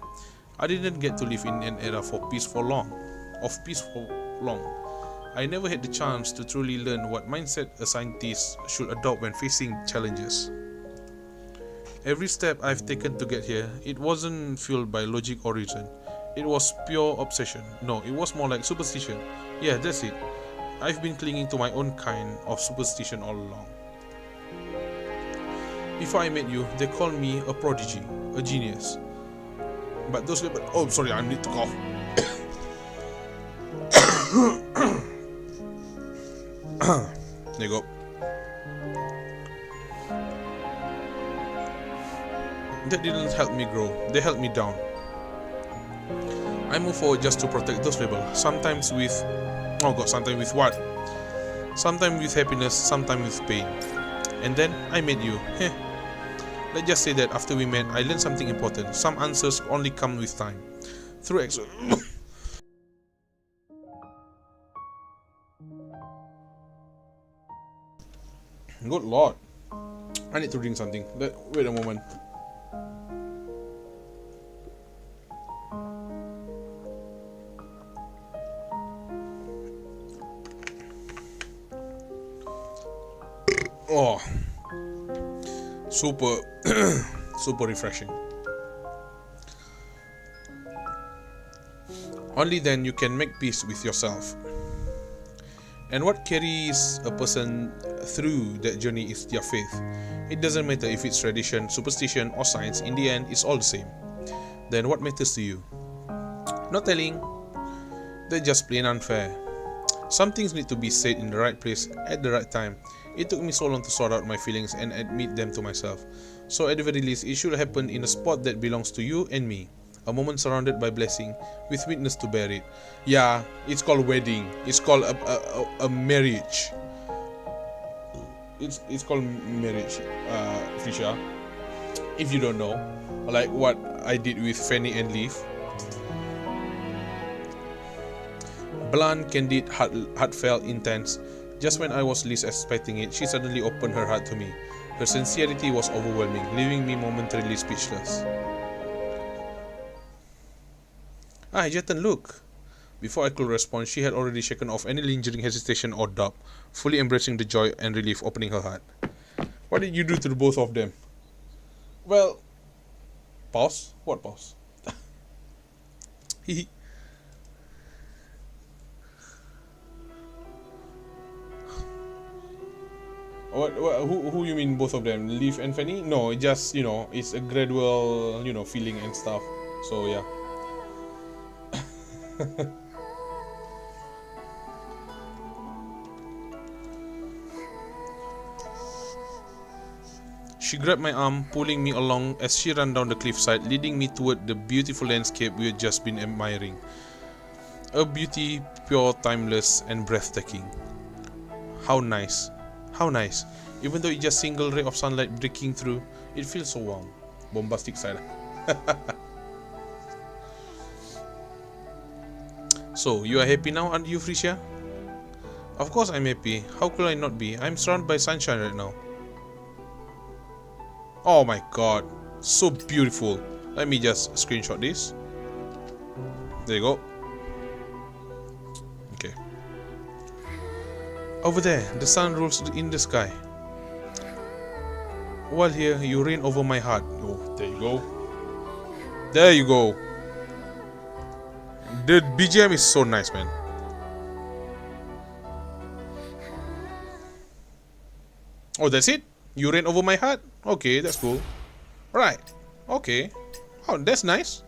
I didn't get to live in an era of peace for long. I never had the chance to truly learn what mindset a scientist should adopt when facing challenges. Every step I've taken to get here, it wasn't fueled by logic or reason. It was pure obsession. No, it was more like superstition. Yeah, that's it. I've been clinging to my own kind of superstition all along. Before I met you, they called me a prodigy, a genius. But those people... Oh, sorry, I need to cough. There you go. That didn't help me grow. They held me down. I moved forward just to protect those labels. Sometimes with... Oh god, sometimes with what? Sometimes with happiness, sometimes with pain. And then I met you. Let's just say that after we met, I learned something important. Some answers only come with time. Through Good lord. I need to drink something. Wait a moment. Oh, super refreshing. Only then you can make peace with yourself. And what carries a person through that journey is their faith. It doesn't matter if it's tradition, superstition, or science. In the end, it's all the same. Then what matters to you? Not telling. They're just plain unfair. Some things need to be said in the right place at the right time. It took me so long to sort out my feelings and admit them to myself. So at the very least, it should happen in a spot that belongs to you and me. A moment surrounded by blessing, with witness to bear it. Yeah, it's called wedding. It's called a marriage. It's called marriage, Fisha. If you don't know, like what I did with Fanny and Leaf. Blunt, candid, heartfelt, intense. Just when I was least expecting it, she suddenly opened her heart to me. Her sincerity was overwhelming, leaving me momentarily speechless. Jatan, look! Before I could respond, she had already shaken off any lingering hesitation or doubt, fully embracing the joy and relief opening her heart. What did you do to the both of them? Well... Pause? What pause? Who you mean both of them? Leaf and Fanny? No, just, it's a gradual, feeling and stuff. So, yeah. She grabbed my arm, pulling me along as she ran down the cliffside, leading me toward the beautiful landscape we had just been admiring. A beauty pure, timeless, and breathtaking. How nice. How nice. Even though it's just single ray of sunlight breaking through, it feels so warm. Bombastic side. So, you are happy now, aren't you, Frisia? Of course I'm happy. How could I not be? I'm surrounded by sunshine right now. Oh my god. So beautiful. Let me just screenshot this. There you go. Okay. Over there, the sun rolls in the sky. While here, you reign over my heart. Oh, there you go. There you go. The BGM is so nice, man. Oh, that's it? You reign over my heart? Okay, that's cool. Right. Okay. Oh, that's nice.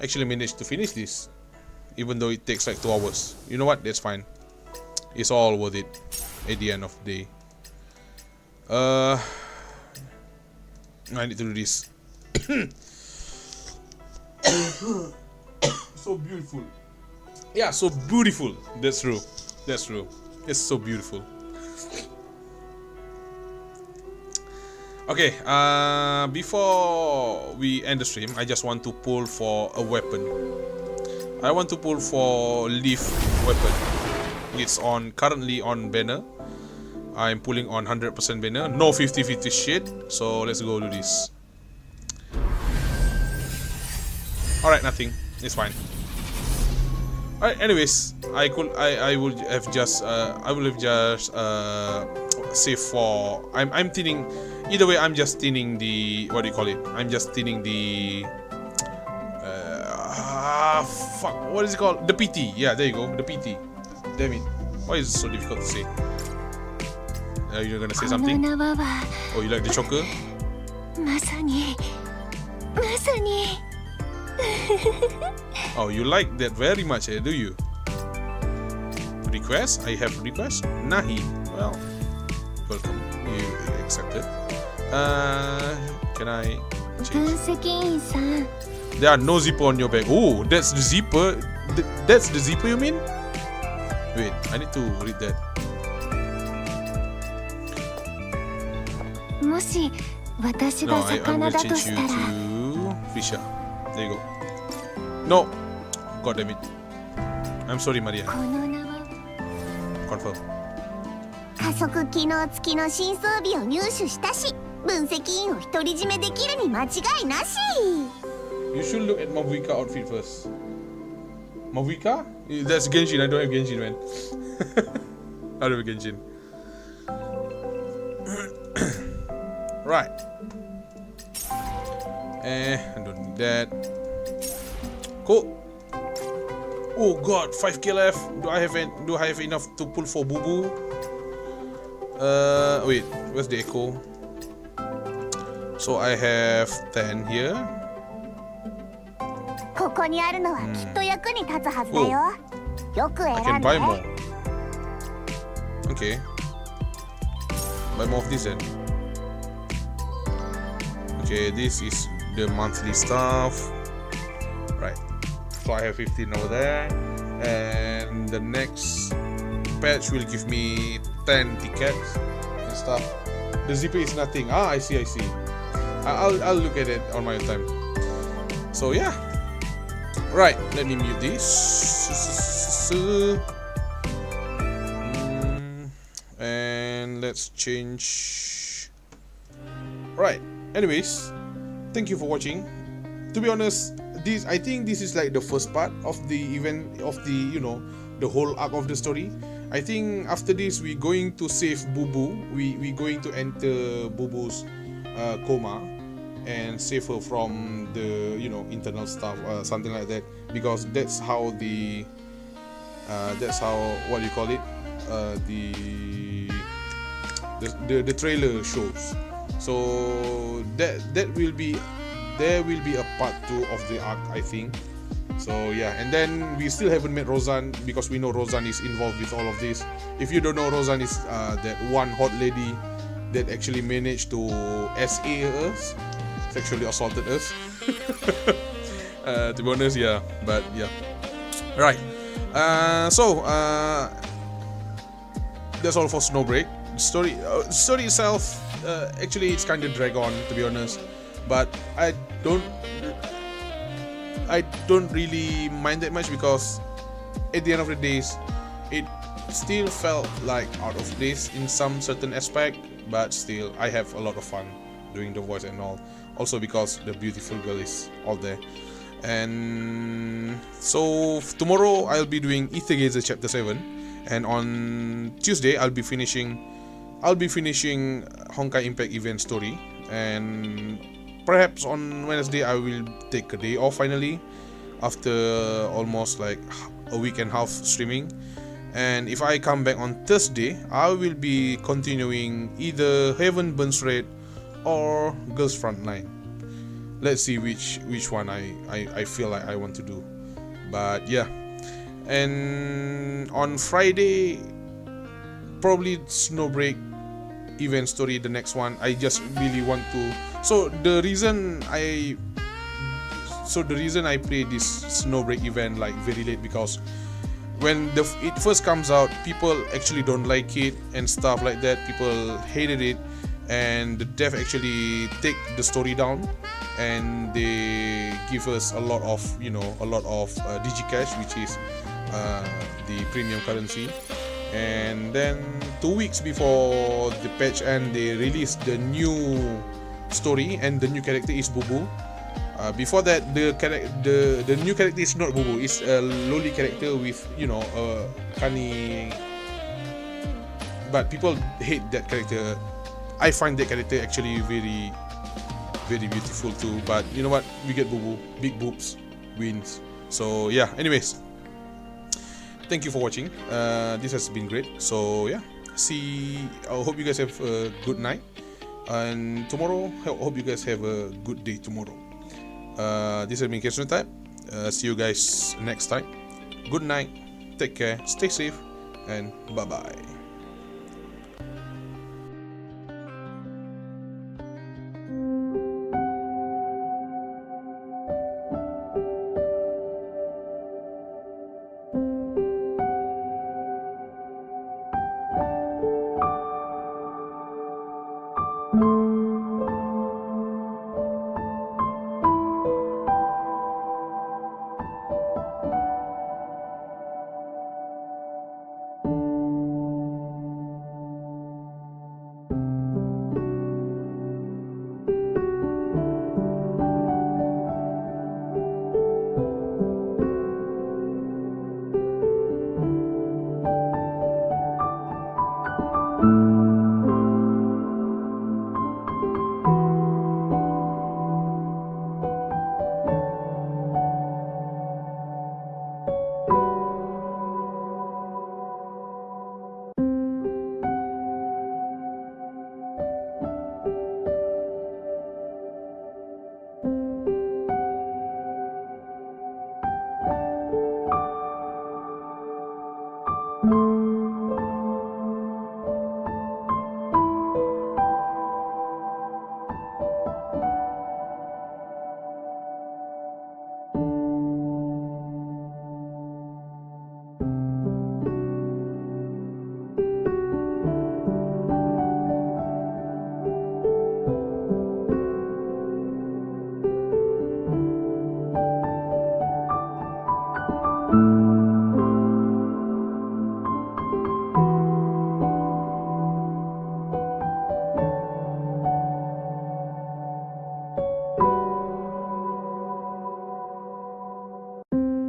Actually managed to finish this, even though it takes like 2 hours. You know what? That's fine. It's all worth it at the end of the day. I need to do this. So beautiful. Yeah, so beautiful. That's true. That's true. It's so beautiful. Okay, before we end the stream, I just want to pull for a weapon. I want to pull for leaf weapon. It's currently on banner. I'm pulling on 100% banner. No 50-50 shit. So let's go do this. Alright, nothing. It's fine. Alright, anyways, I would have just save for I'm thinning. Either way, I'm just thinning the, what do you call it? I'm just thinning the fuck, what is it called? The PT. Yeah, there you go. The PT. Damn it. Why is it so difficult to say? You're gonna say something? Oh, you like the choker? Oh, you like that very much, do you? Request? I have request? Nahi. Well, welcome. You accepted. Can I change? There are no zipper on your back. Oh, that's the zipper. That's the zipper you mean? Wait, I need to read that. No, I'm gonna change you to Fisher. There you go. No! God damn it. I'm sorry, Maria. Confirm. 加速機能付きの新装備を入手したし、分析員を独り占めできるに間違いなし。You should look at Mavuika outfit first. Mavuika? That's Genshin. I don't have Genshin, man. I don't have Genshin. Right. I don't need that. Cool. Oh god, 5k left. Do I have enough to pull for Boo Boo? Wait, where's the echo? So I have 10 here. ここにあるのはきっと役に立つはずだよ。よく I 選 can んで。 buy more. Okay. Buy more of this then. Okay, this is the monthly stuff. Right. So I have 15 over there. And the next patch will give me 10 tickets and stuff. The zipper is nothing. Ah, I see. I'll look at it on my own time. So yeah. Right, let me mute this. And let's change. Right. Anyways, thank you for watching. To be honest, I think this is like the first part of the event, of the the whole arc of the story. I think after this we're going to save Boo Boo. We're going to enter Boo Boo's coma and save her from the internal stuff, something like that, because that's how what do you call it, the trailer shows. So there will be a part 2 of the arc, I think. So yeah, and then we still haven't met Rozan, because we know Rozan is involved with all of this. If you don't know, Rozan is that one hot lady that actually managed to SA us, sexually assaulted us. To be honest, yeah, but yeah. Right. So that's all for Snowbreak. Story itself, actually it's kind of drag on, to be honest, but I don't really mind that much, because at the end of the days it still felt like out of place in some certain aspect, but still I have a lot of fun doing the voice and all, also because the beautiful girl is all there. And so tomorrow I'll be doing Aether Gazer chapter 7, and on Tuesday I'll be finishing Honkai Impact event story, and perhaps on Wednesday I will take a day off finally after almost like a week and a half streaming. And if I come back on Thursday, I will be continuing either Heaven Burns Red or Girls Frontline. Let's see which one I feel like I want to do. But yeah. And on Friday, probably Snowbreak event story, the next one. I just really want to. So the reason I play this Snowbreak event like very late, because when it first comes out, people actually don't like it and stuff like that. People hated it, and the dev actually take the story down, and they give us a lot of digicash, which is the premium currency. And then 2 weeks before the patch end, they released the new story, and the new character is Bubu. Before that, the new character is not Bubu. It's a lowly character with a funny. But people hate that character. I find that character actually very, very beautiful too. But you know what? We get Bubu. Big boobs wins. So yeah. Anyways, thank you for watching. This has been great. So yeah. I hope you guys have a good night. And tomorrow, I hope you guys have a good day tomorrow. This has been Catch Time. See you guys next time. Good night. Take care. Stay safe. And bye bye.